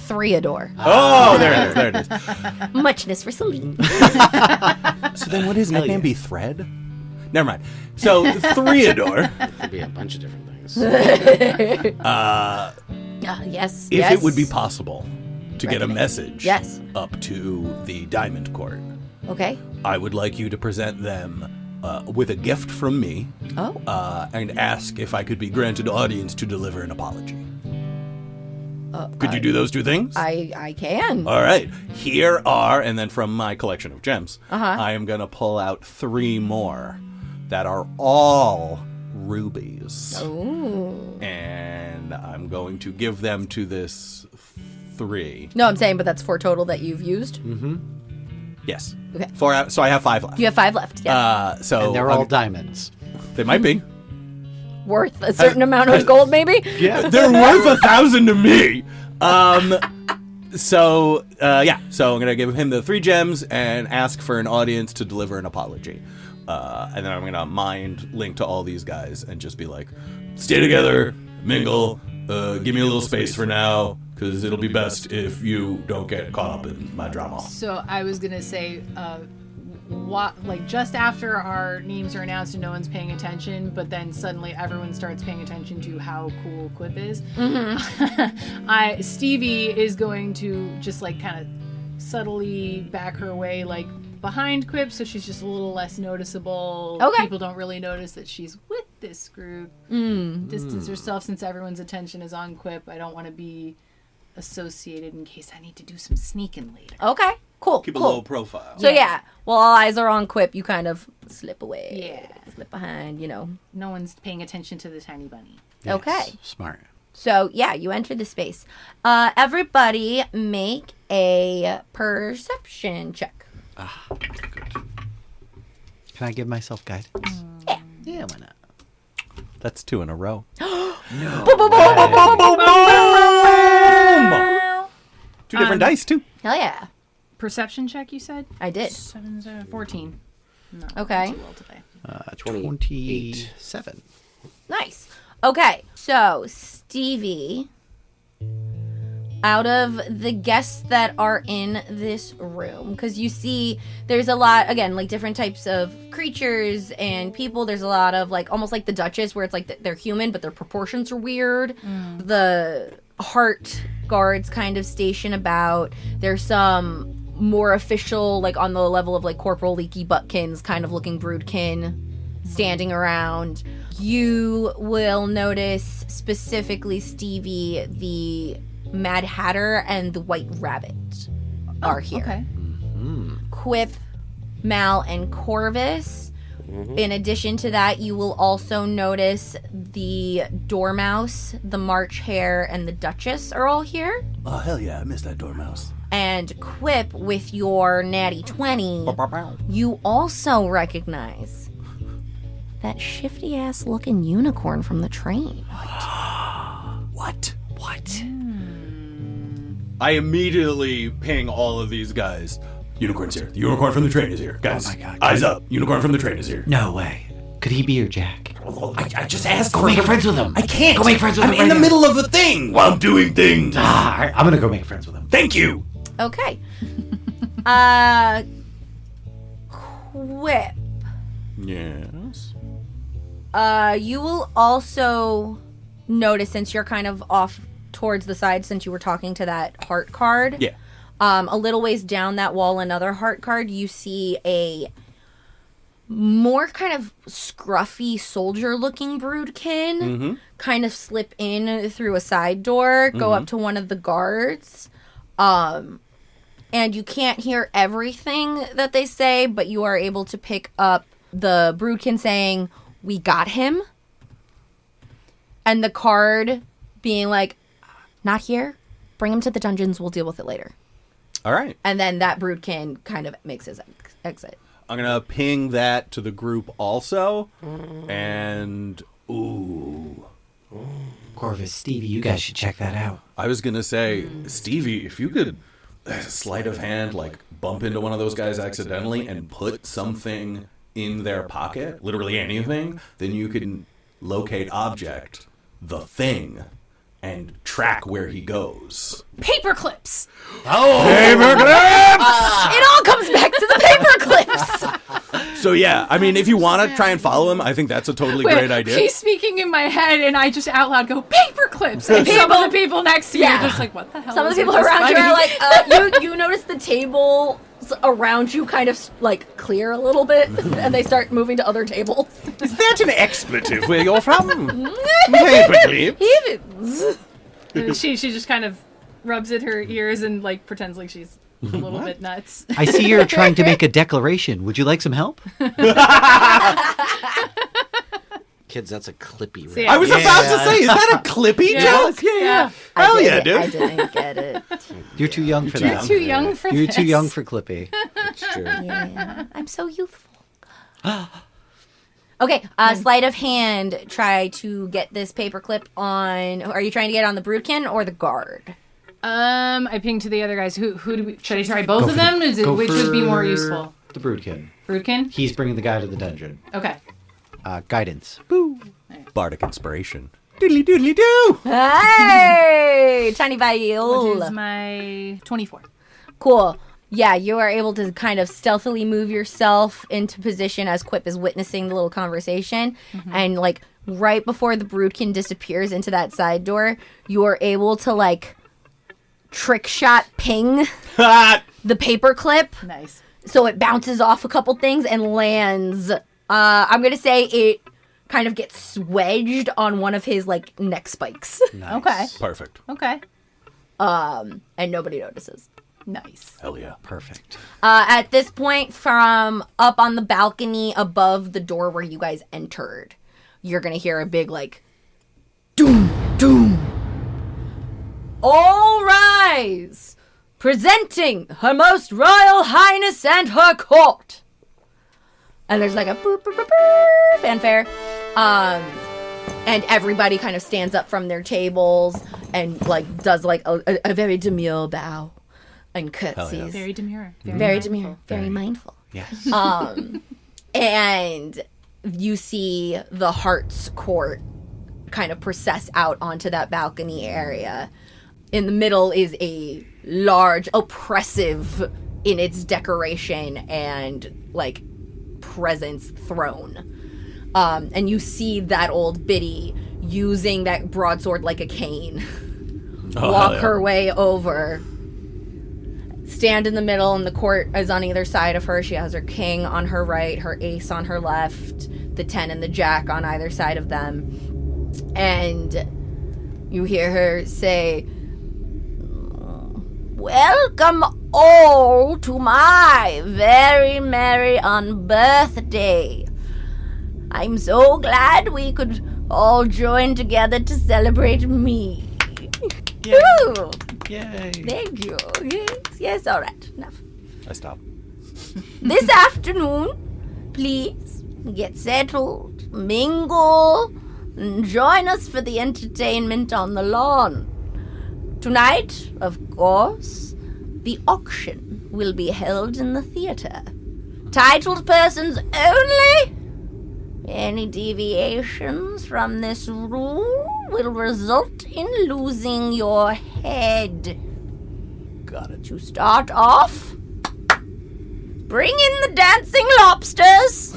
Threador.
Oh, there it is.
Muchness for Celine.
So then would his nickname be Thread? Never mind. So, Threador,
Could be a bunch of different things.
Yes.
if
yes.
it would be possible to get a message
Yes.
up to the Diamond Court,
Okay.
I would like you to present them with a gift from me
Oh.
and ask if I could be granted audience to deliver an apology. Could you do those two things?
I can.
All right. Here are, and then from my collection of gems,
Uh-huh.
I am going to pull out 3 more that are all rubies.
Ooh.
And I'm going to give them to this 3.
No, I'm saying, but that's 4 total that you've used.
Yes.
Okay.
4 out, so I have 5 left.
You have 5 left. Yes.
So
And they're all diamonds.
they might be.
Worth a certain amount of gold, maybe?
Yeah.
They're worth 1,000 to me. So I'm gonna give him the 3 gems and ask for an audience to deliver an apology, and then I'm gonna mind link to all these guys and just be like, stay together, mingle, give me a little space for now, because it'll be best if you don't get caught up in my drama.
So I was gonna say, just after our names are announced and no one's paying attention, but then suddenly everyone starts paying attention to how cool Quip is. Mm-hmm. Stevie is going to just like kind of subtly back her way, like behind Quip, so she's just a little less noticeable.
Okay.
People don't really notice that she's with this group. Distance herself since everyone's attention is on Quip. I don't want to be associated in case I need to do some sneaking later.
Okay. Cool.
Keep a low profile.
So while all eyes are on Quip, you kind of slip away.
Yeah.
Slip behind,
No one's paying attention to the tiny bunny.
Yes,
Okay.
Smart.
So, you enter the space. Everybody make a perception check.
Good. Can I give myself guidance?
Yeah.
Yeah, why not?
That's 2 in a row.
No.
Boom, boom, boom, boom, boom, boom, boom.
2 different dice, too.
Hell yeah.
Perception check, you said?
I did.
14. No,
Okay.
not too well today.
27.
Nice. Okay, so Stevie, out of the guests that are in this room, because you see there's a lot, again, like different types of creatures and people. There's a lot of like almost like the Duchess, where it's like they're human but their proportions are weird. The heart guards kind of station about. There's some more official, like on the level of like Corporal Leaky Buttkins kind of looking broodkin standing around. You will notice specifically, Stevie, the Mad Hatter and the White Rabbit are here.
Okay.
Quip, Mal, and Korvis. In addition to that, you will also notice the Dormouse, the March Hare, and the Duchess are all here.
Oh, hell yeah. I missed that dormouse.
And Quip, with your natty 20, you also recognize that shifty-ass looking unicorn from the train.
What? I immediately ping all of these guys. Unicorn's here. The unicorn from the train is here. Guys,
Oh my God.
eyes up. Unicorn from the train is here.
No way. Could he be your Jack?
I just asked
Go make friends with him.
I can't.
Go make friends with him.
I'm in the middle of a thing while I'm doing things.
All right, I'm gonna go make friends with him.
Thank you.
Okay. Quip.
Yes.
You will also notice, since you're kind of off towards the side, since you were talking to that heart card.
Yeah.
A little ways down that wall, another heart card, you see a more kind of scruffy soldier-looking broodkin kind of slip in through a side door, go up to one of the guards. And you can't hear everything that they say, but you are able to pick up the broodkin saying, "We got him." And the card being like, "Not here. Bring him to the dungeons. We'll deal with it later."
All right.
And then that broodkin kind of makes his exit.
I'm going to ping that to the group also. And, ooh.
Korvis, Stevie, you guys should check that out.
I was going to say, Stevie, if you could, sleight of hand, like, bump into one of those guys accidentally and put something in their pocket, literally anything, then you can locate object, the thing, and track where he goes.
Paperclips.
Oh! Paperclips!
It all comes back to the paperclips.
So, yeah, I mean, if you want to try and follow him, I think that's a totally great idea.
He's speaking in my head, and I just out loud go, paperclips. And some of the people next to me are just like, what the hell?
Some of
is
the people
it? Just
around you
funny.
are like, you notice the table around you kind of like clear a little bit, and they start moving to other tables.
Is that an expletive where you're from? Paperclips.
And she just kind of rubs at her ears and like pretends like she's a little bit nuts.
I see you're trying to make a declaration. Would you like some help?
Kids, that's a clippy.
See,
I was about to say, is that a clippy joke?
Yeah.
Hell yeah,
I
dude.
didn't get it.
You're too young for
You're
that.
too young for
You're
this.
too young for Clippy.
It's true.
Yeah, I'm so youthful. Okay, sleight of hand. Try to get this paperclip on. Are you trying to get it on the broodkin or the guard?
I pinged to the other guys. Who do we, should I try both of them? Which would be more useful?
The Broodkin.
Broodkin?
He's bringing the guy to the dungeon.
Okay.
Guidance.
Bardic inspiration. Doodly doodly doo.
Hey, tiny viol.
Which is my 24.
Cool. Yeah, you are able to kind of stealthily move yourself into position as Quip is witnessing the little conversation. And, like, right before the Broodkin disappears into that side door, you are able to, like, trick shot ping the paperclip.
Nice.
So it bounces off a couple things and lands. I'm going to say it kind of gets wedged on one of his, like, neck spikes.
Nice.
Okay.
Perfect.
Okay.
And nobody notices.
Nice.
Hell yeah.
Perfect.
At this point, from up on the balcony above the door where you guys entered, you're going to hear a big, like, doom, doom. All rise! Presenting Her Most Royal Highness and her court. And there's like a boop, boop, boop, boop, fanfare. And everybody kind of stands up from their tables and, like, does, like, a very demure bow. And curtsies.
Very demure.
Very demure. Very mindful.
Yes.
And you see the Heart's Court kind of process out onto that balcony area. In the middle is a large, oppressive in its decoration and, like, presence throne. And you see that old biddy using that broadsword like a cane. Walk her way over. Stand in the middle, and the court is on either side of her. She has her king on her right, her ace on her left, the 10 and the jack on either side of them. And you hear her say, "Welcome all to my very merry unbirthday. I'm so glad we could all join together to celebrate me."
Yay.
Woo!
Yay.
Thank you. Yes, all right. Enough.
I stop.
This afternoon, please get settled, mingle, and join us for the entertainment on the lawn. Tonight, of course, the auction will be held in the theater. Titled persons only. Any deviations from this rule will result in losing your head.
Got it.
To start off, bring in the dancing lobsters.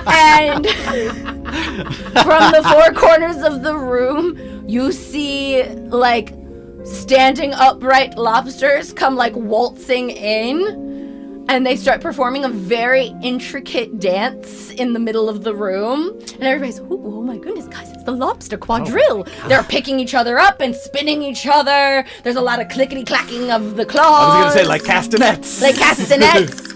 And from the four corners of the room, you see, like, standing upright lobsters come, like, waltzing in. And they start performing a very intricate dance in the middle of the room. And everybody's, oh my goodness, guys, it's the lobster quadrille. They're picking each other up and spinning each other. There's a lot of clickety-clacking of the claws.
I was going to say, like castanets.
Like castanets.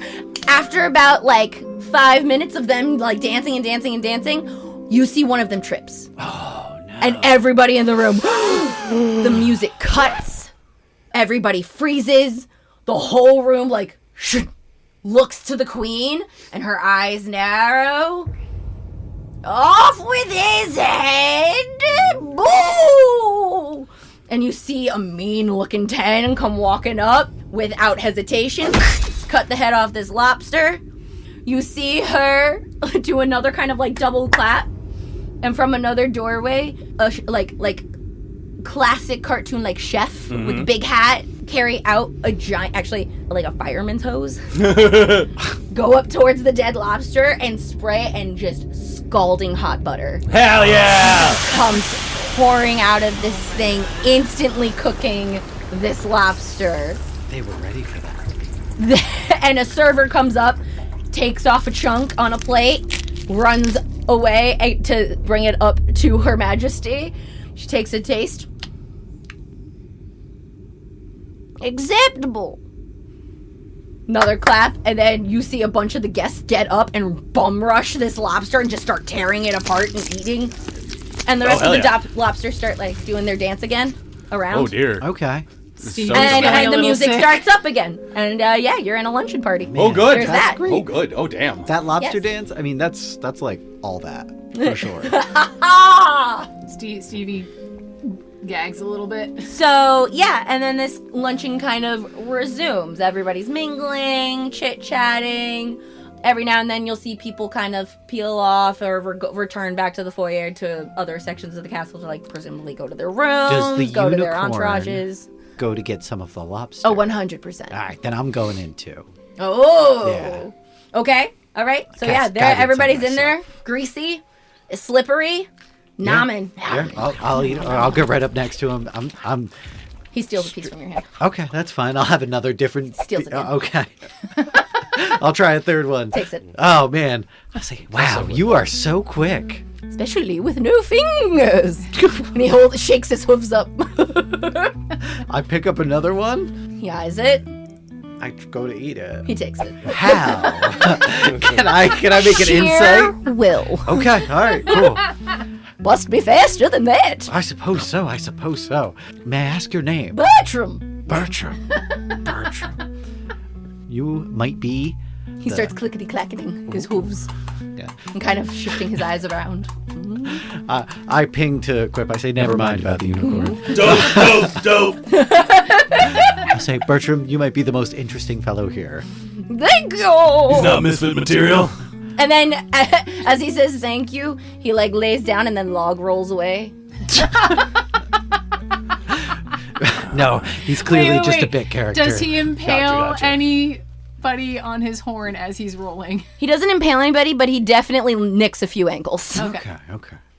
After about, like, 5 minutes of them, like, dancing and dancing and dancing, you see one of them trips.
Oh, no.
And everybody in the room, the music cuts. Everybody freezes. The whole room, like, looks to the queen, and her eyes narrow. Off with his head! Boo! And you see a mean-looking 10 come walking up without hesitation, cut the head off this lobster. You see her do another kind of, like, double clap, and from another doorway, like classic cartoon, like, chef with a big hat, carry out a giant, actually, like a fireman's hose, go up towards the dead lobster and spray, and just scalding hot butter
Hell yeah!
comes pouring out of this thing, instantly cooking this lobster.
They were ready for that.
And a server comes up, takes off a chunk on a plate, runs away to bring it up to Her Majesty. She takes a taste. Acceptable. Another clap, and then you see a bunch of the guests get up and bum rush this lobster and just start tearing it apart and eating. And the rest of the lobsters start, like, doing their dance again around.
Oh dear.
Okay.
Stevie,
And the
little
music
sick.
starts up again. And yeah, you're in a luncheon party.
Oh good.
There's that.
great.
Oh good. Oh damn.
That lobster
Yes.
dance, I mean, that's like all that, for sure.
Ah!
Stevie gags a little bit.
So, yeah, and then this luncheon kind of resumes. Everybody's mingling, chit-chatting. Every now and then you'll see people kind of peel off or return back to the foyer to other sections of the castle to, like, presumably go to their rooms, go to their entourages.
Go to get some of the lobster?
Oh, 100%.
All right, then I'm going in too.
Oh!
Yeah.
Okay, all right. So,
Cast
yeah, there,
guidance on
everybody's in there,
myself.
greasy, slippery, namen.
Yeah, I'll eat it. I'll go right up next to him. I'm
He steals a piece from your hand.
okay. That's fine. I'll have another different.
Steals again.
Okay. I'll try a third one.
Takes it.
Oh man! I say, wow, you are so quick.
Especially with no fingers. And he shakes his hooves up.
I pick up another one.
He eyes it.
I go to eat it.
He takes it.
How? Can I make an
Sheer
insight?
will.
Okay. All right. Cool.
Must be faster than that.
I suppose so. May I ask your name?
Bertram.
Bertram. You might be.
He starts clickety-clacketing his hooves
Yeah.
and kind of shifting his eyes around.
I ping to Quip. I say, never mind about the unicorn.
Dope.
I say, Bertram, you might be the most interesting fellow here.
Thank you.
He's not misfit material.
And then as he says thank you, he like lays down and then log rolls away.
No, he's clearly
Wait,
just a
wait.
bit character.
Does he impale
Gotcha.
anybody on his horn as he's rolling?
He doesn't impale anybody, but he definitely nicks a few ankles.
Okay.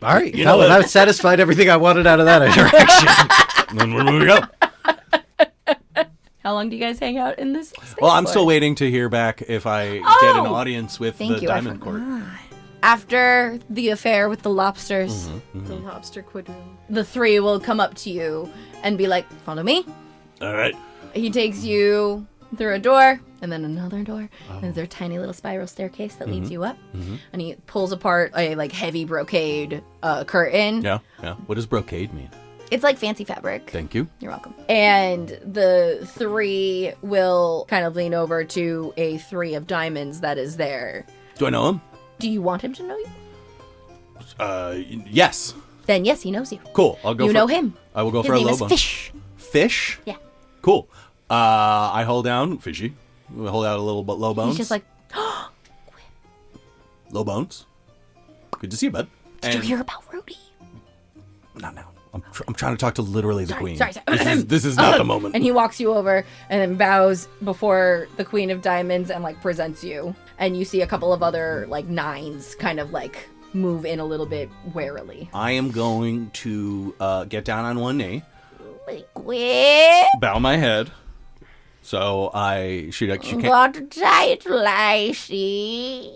All right.
You know what?
I've satisfied everything I wanted out of that interaction.
Then we're moving up.
How long do you guys hang out in this space
Well, I'm
for?
still waiting to hear back if I get an audience with
Thank
the
you, I
Diamond Court.
After the affair with the lobsters,
The lobster quadrille.
the three will come up to you and be like, follow me.
All right.
He takes you through a door and then another door. And there's a tiny little spiral staircase that leads you up. And he pulls apart a like heavy brocade curtain.
Yeah. What does brocade mean?
It's like fancy fabric.
Thank you.
You're welcome. And the three will kind of lean over to a 3 of diamonds that is there.
Do I know him?
Do you want him to know you?
Yes.
Then yes, he knows you.
Cool. I'll go.
You
for,
know him.
I will go
His
for a
name
low
is
bone.
Fish.
Fish?
Yeah.
Cool. I hold down fishy. We hold out a little bit low bones.
He's just like,
low bones. Good to see you, bud.
did you hear about Rudy?
Not now. I'm trying to talk to literally the queen.
sorry.
This is not the moment.
And he walks you over and then bows before the Queen of Diamonds and like presents you. And you see a couple of other like 9s kind of like move in a little bit warily.
I am going to get down on one knee,
Quip,
bow my head. So she can't.
got to tie it, Lacey.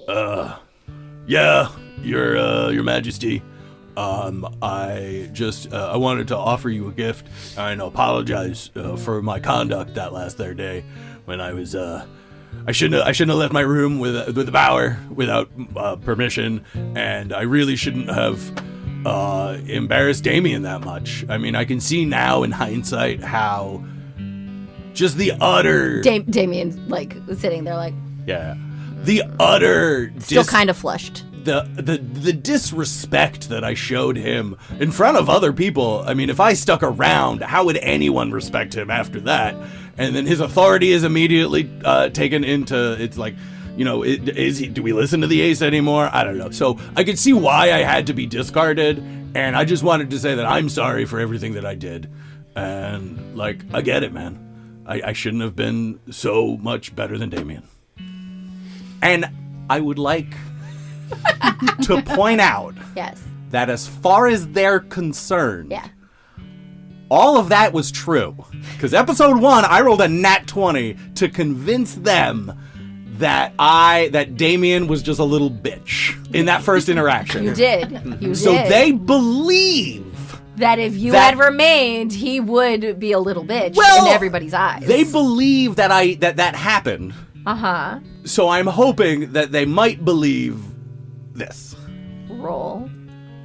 Yeah, your Majesty. I just I wanted to offer you a gift and apologize for my conduct that last third day when I was I shouldn't have left my room with the bower without permission, and I really shouldn't have embarrassed Damien that much. I mean, I can see now in hindsight how just the utter
Damien's like sitting there like
the utter
still kind of flushed.
the disrespect that I showed him in front of other people. I mean, if I stuck around, how would anyone respect him after that? And then his authority is immediately taken into, it's like, you know, do we listen to the ace anymore? I don't know. So I could see why I had to be discarded, and I just wanted to say that I'm sorry for everything that I did. And, like, I get it, man. I shouldn't have been so much better than Damien. And I would like to point out
Yes.
that as far as they're concerned,
Yeah.
all of that was true. Because episode 1, I rolled a nat 20 to convince them that Damien was just a little bitch in that first interaction.
You did. You
So
did.
they believe,
that if you
that-
had remained, he would be a little bitch
Well,
in everybody's eyes.
they believe that that happened.
Uh-huh.
So I'm hoping that they might believe this.
Roll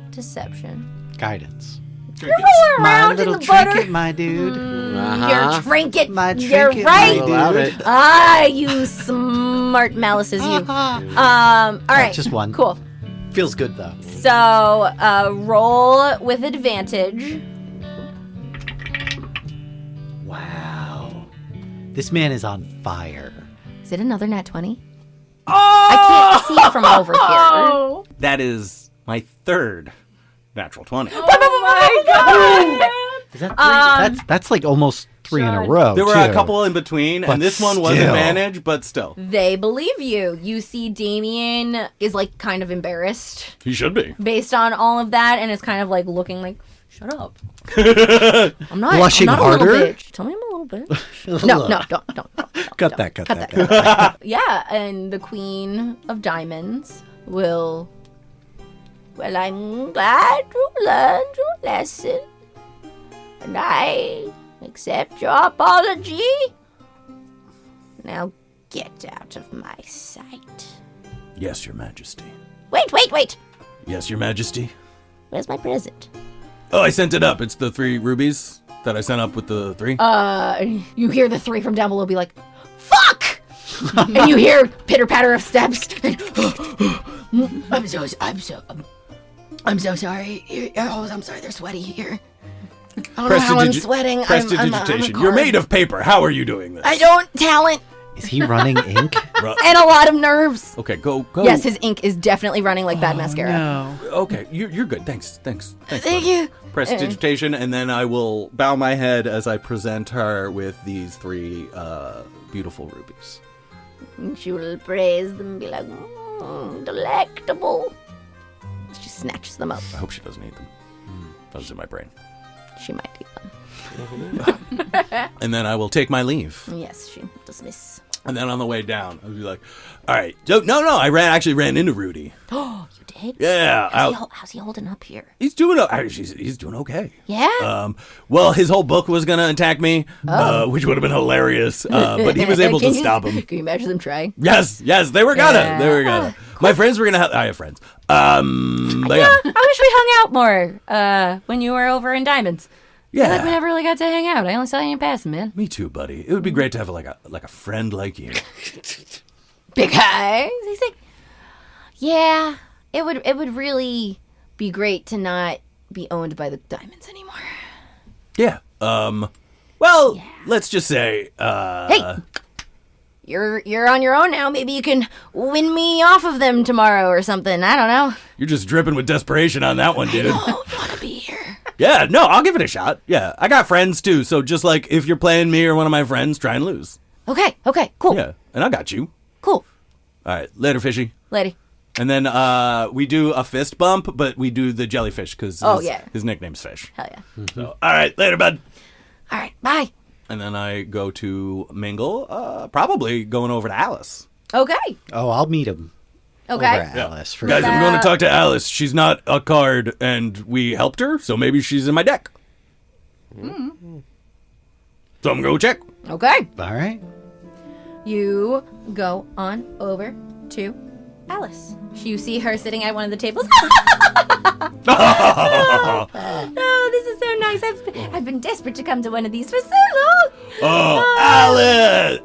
deception.
Guidance.
Rolling
My
around in
little
the butter.
trinket, my dude.
Your trinket.
My
You're
trinket,
right.
my
Love
dude.
it.
Ah, you smart malice is you. All right.
just one.
Cool.
Feels good though.
So, roll with advantage.
Wow. This man is on fire.
Is it another nat 20? I can't see from over here.
That is my third natural 20.
Oh my god!
Is that that's like almost 3 in a row.
There were
too.
a couple in between,
But
and this one was
still.
advantage, but still.
They believe you. You see Damien is like kind of embarrassed
He should be.
based on all of that and is kind of like looking like, shut up. I'm not,
Blushing
I'm not
harder?
a little bitch. Tell me I'm a little bitch. No, don't.
Cut that.
Yeah, and the Queen of Diamonds will... Well, I'm glad you learned your lesson. And I accept your apology. Now get out of my sight.
Yes, Your Majesty.
Wait.
Yes, Your Majesty.
Where's my present?
Oh, I sent it up. It's the 3 rubies that I sent up with the 3.
You hear the 3 from down below be like, fuck! And you hear pitter-patter of steps. And, I'm so sorry. Oh, I'm sorry. They're sweaty here. I don't know how I'm sweating.
Prestidigitation.
I'm
You're made of paper. How are you doing this?
I don't talent
Is he running ink?
and a lot of nerves.
Okay, go.
Yes, his ink is definitely running like bad mascara.
No.
Okay, you're good. Thanks.
Thank
buddy.
you.
Prestidigitation, and then I will bow my head as I present her with these 3 beautiful rubies.
And she will praise them and be like, delectable. She snatches them up.
I hope she doesn't eat them. Those in my brain.
She might eat them.
And then I will take my leave.
Yes, she dismiss.
And then on the way down, I'll be like, all right. So, no, I actually ran into Rudy.
Oh, you did?
Yeah.
How's he holding up here?
He's doing he's doing okay.
Yeah?
Well, his whole book was going to attack me, which would have been hilarious. But he was able to stop him.
Can you imagine them trying?
Yes, they were gonna.
Yeah.
They were gonna. My friends were gonna I have friends. But yeah.
I wish we hung out more when you were over in Diamonds. I feel like we never really got to hang out. I only saw you in passing, man.
Me too, buddy. It would be great to have like a friend like you.
Big eyes. He's like, yeah, it would really be great to not be owned by the Diamonds anymore.
Yeah. Well, let's just say.
Hey, you're on your own now. Maybe you can win me off of them tomorrow or something. I don't know.
You're just dripping with desperation on that one, dude.
Oh, you want to be here?
Yeah. No, I'll give it a shot. Yeah, I got friends too. So just like if you're playing me or one of my friends, try and lose.
Okay. Cool.
Yeah, and I got you.
Cool.
All right, later, fishy.
Lady.
And then we do a fist bump, but we do the jellyfish because his nickname's Fish.
Hell yeah.
So, all right, later, bud.
All right. Bye.
And then I go to mingle, probably going over to Alice.
Okay.
Oh, I'll meet him.
Okay.
Over Alice. For
Guys,
sure.
I'm going to talk to Alice. She's not a card, and we helped her, so maybe she's in my deck. So I'm going to go check.
Okay.
All right.
You go on over to Alice. You see her sitting at one of the tables. Oh, this is so nice. I've been desperate to come to one of these for so long.
Oh, Alice!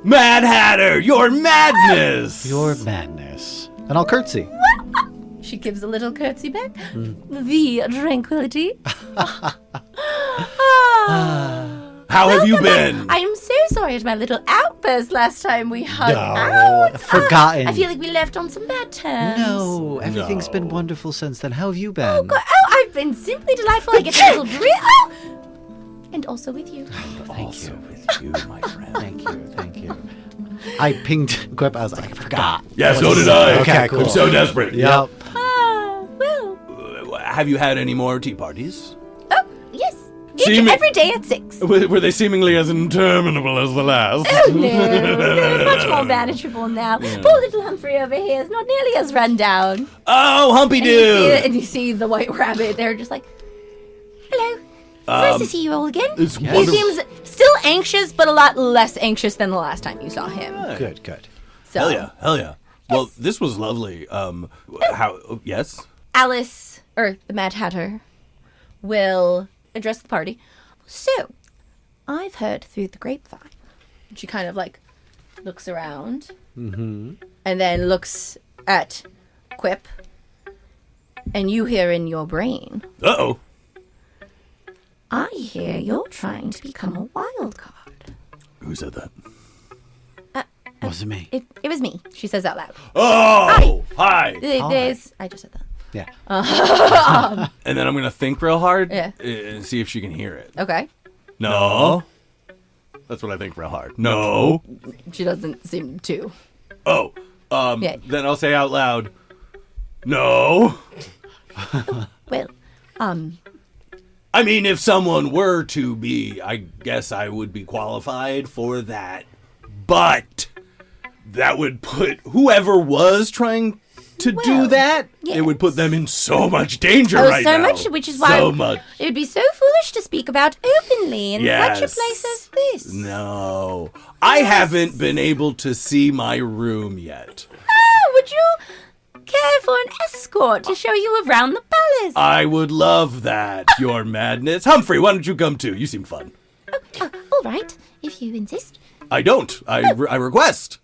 Mad Hatter, your madness!
Your madness. And I'll curtsy.
She gives a little curtsy back. The tranquility.
How have you been?
I am so sorry at my little outburst last time we hung
No,
out.
forgotten.
I feel like we left on some bad terms.
No, everything's been wonderful since then. How have you been?
Oh, God. Oh, I've been simply delightful. I get a little drip. Oh! And also with you.
Also with you, my friend.
Thank you. I pinged Quip. I was like, I forgot.
Yeah, so did I.
Okay, cool.
I'm so desperate.
Yep.
Well.
Have you had any more tea parties?
Oh, yes. Every day at 6.
Were they seemingly as interminable as the last?
Oh, no. They're much more manageable now. Poor little Humphrey over here is not nearly as run down.
Oh, Humpy Doo!
And you see the white rabbit. They're just like, hello. Nice to see you all again.
It's
He
wonderful.
seems still anxious, but a lot less anxious than the last time you saw him.
Good.
So,
Hell yeah. Well, this was lovely. Yes?
Alice, or the Mad Hatter, will address the party. So, I've heard through the grapevine. She kind of like looks around and then looks at Quip, and you hear in your brain,
Uh-oh.
I hear you're trying to become a wild card.
Who said that?
Wasn't me.
It was me. She says out loud.
Oh, hi.
I just said that.
Yeah.
And then I'm gonna think real hard
Yeah.
and see if she can hear it.
Okay.
No. That's what I think real hard. No.
She doesn't seem to.
Oh.
Yeah.
Then I'll say out loud. No.
Well,
I mean, if someone were to be, I guess I would be qualified for that. But that would put whoever was trying to do that, it would put them in so much danger right
so
now.
much, which is why
so much.
It would be so foolish to speak about openly in such a
Yes.
place as this.
No. I haven't been able to see my room yet.
Oh, would you care for an escort to show you around the palace?
I would love that, your madness. Humphrey, why don't you come too? You seem fun.
All right, if you insist.
I don't. I request.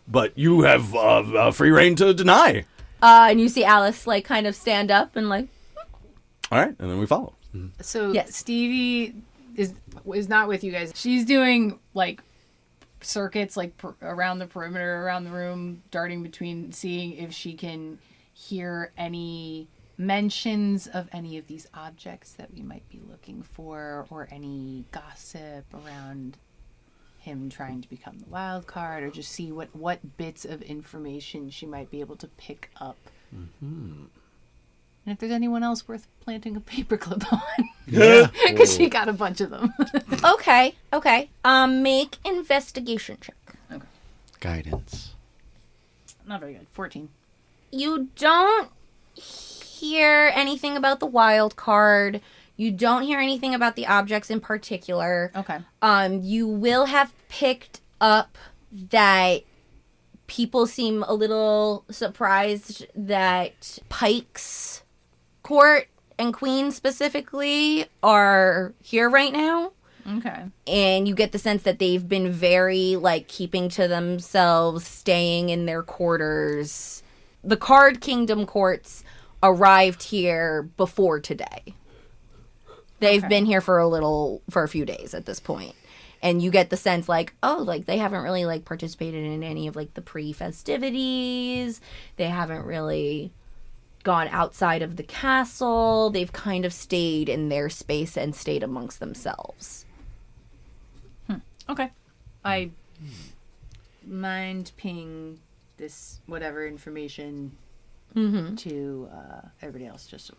But you have free reign to deny.
And you see Alice, like, kind of stand up and, like...
All right, and then we follow.
So
Yes.
Stevie is not with you guys. She's doing like circuits like around the perimeter, around the room, darting between, seeing if she can hear any mentions of any of these objects that we might be looking for, or any gossip around him trying to become the wild card, or just see what bits of information she might be able to pick up. Mm-hmm. And if there's anyone else worth planting a paperclip on.
Yeah.
Because she got a bunch of them.
Okay. Make investigation check.
Guidance.
Not very good. 14.
You don't hear anything about the wild card. You don't hear anything about the objects in particular.
Okay.
You will have picked up that people seem a little surprised that Pike's court and queen specifically are here right now.
Okay.
And you get the sense that they've been very, like, keeping to themselves, staying in their quarters. The Card Kingdom courts arrived here before today. They've been here for a few days at this point. And you get the sense, like, oh, like, they haven't really, like, participated in any of, like, the pre-festivities. They haven't really gone outside of the castle. They've kind of stayed in their space and stayed amongst themselves.
Okay. I mind ping this whatever information to everybody else, just so.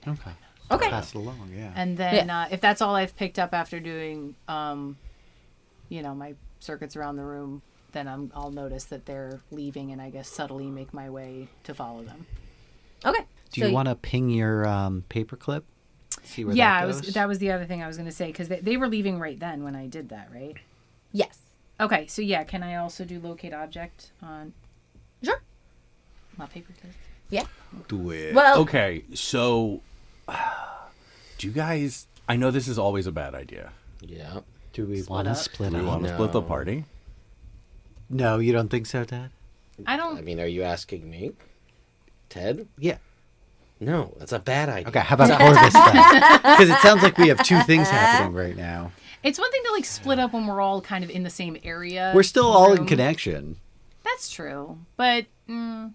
Okay. Pass it along, yeah.
And then if that's all I've picked up after doing, my circuits around the room, then I'll notice that they're leaving, and I guess subtly make my way to follow them.
Okay.
Do you want to ping your paperclip? See where
Yeah,
that goes?
that was the other thing I was going to say, because they were leaving right then when I did that, right?
Yes.
Okay, so yeah, can I also do locate object on
Sure.
my paperclip?
Yeah.
Do it.
Well,
Okay, so do you guys... I know this is always a bad idea.
Yeah.
Do we want to
up.
split
Do we
up?
want to split the party?
No, you don't think so, Dad?
I mean, are you asking me? Ted?
Yeah.
No, that's a bad idea.
Okay, how about Korvis then? Because it sounds like we have two things happening right now.
It's one thing to like split up when we're all kind of in the same area.
We're still all in
room.
connection.
That's true, but well,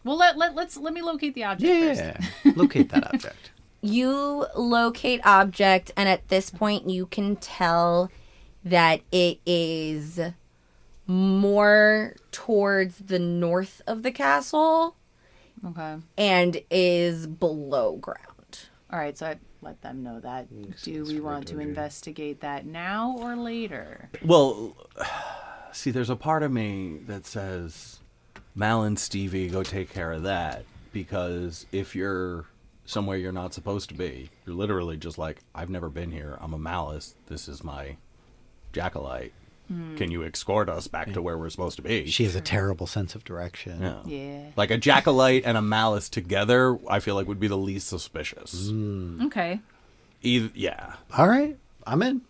let me locate the object first.
Yeah. Locate that object.
you locate object, and at this point you can tell that it is more towards the north of the castle
Okay.
and is below ground.
All right, so I let them know that. Do
it's
we want to
right over here.
investigate that now or later?
Well, see, there's a part of me that says, Mal and Stevie, go take care of that. Because if you're somewhere you're not supposed to be, you're literally just like, I've never been here. I'm a malice. This is my Jackalite. Can you escort us back to where we're supposed to be?
She has a terrible sense of direction.
Yeah.
Yeah.
Like a Jackalite and a malice together, I feel like would be the least suspicious.
Okay.
Yeah.
All right, I'm in.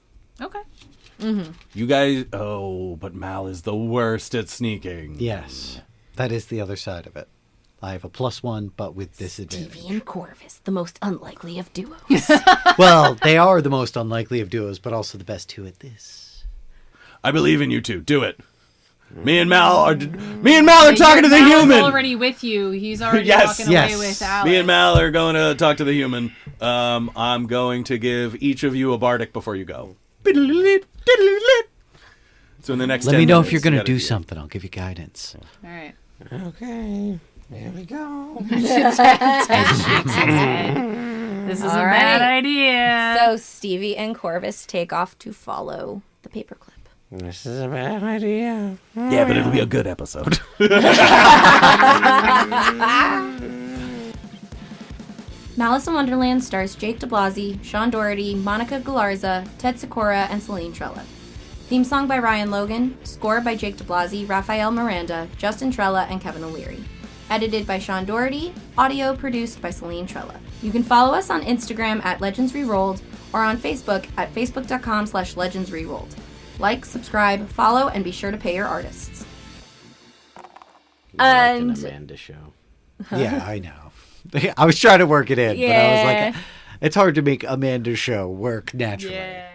Okay.
You guys, but Mal is the worst at sneaking.
Yes, that is the other side of it. I have a +1, but with disadvantage.
Stevie and Korvis, the most unlikely of duos.
Well, they are the most unlikely of duos, but also the best two at this.
I believe in you two. Do it. Me and Mal are talking to the
Mal's
human.
already with you. He's already
Yes.
walking
Yes.
away with Alex.
Me and Mal are going to talk to the human. I'm going to give each of you a bardic before you go. So in the next
Let
10
me know if
minutes,
you're going
you
to
gotta
do something. I'll give you guidance.
All right.
Okay. There we go.
Ted shakes his head. This is
All
a
right.
bad idea.
So Stevie and Korvis take off to follow the paperclip.
This is a bad idea.
Yeah, but it'll be a good episode.
Malice in Wonderland stars Jake DiBlasi, Sean Dougherty, Monica Galarza, Ted Sikora, and Celine Trella. Theme song by Ryan Logan, score by Jake DiBlasi, Rafael Miranda, Justyn Trella, and Kevin O'Leary. Edited by Sean Dougherty, audio produced by Celine Trella. You can follow us on Instagram at Legends Rerolled or on Facebook at facebook.com/legendsrerolled. Like, subscribe, follow, and be sure to pay your artists.
Like an
And-
Amanda show.
Yeah, I know. I was trying to work it in, but I was
Yeah.
like, it's hard to make Amanda's show work naturally.
Yeah.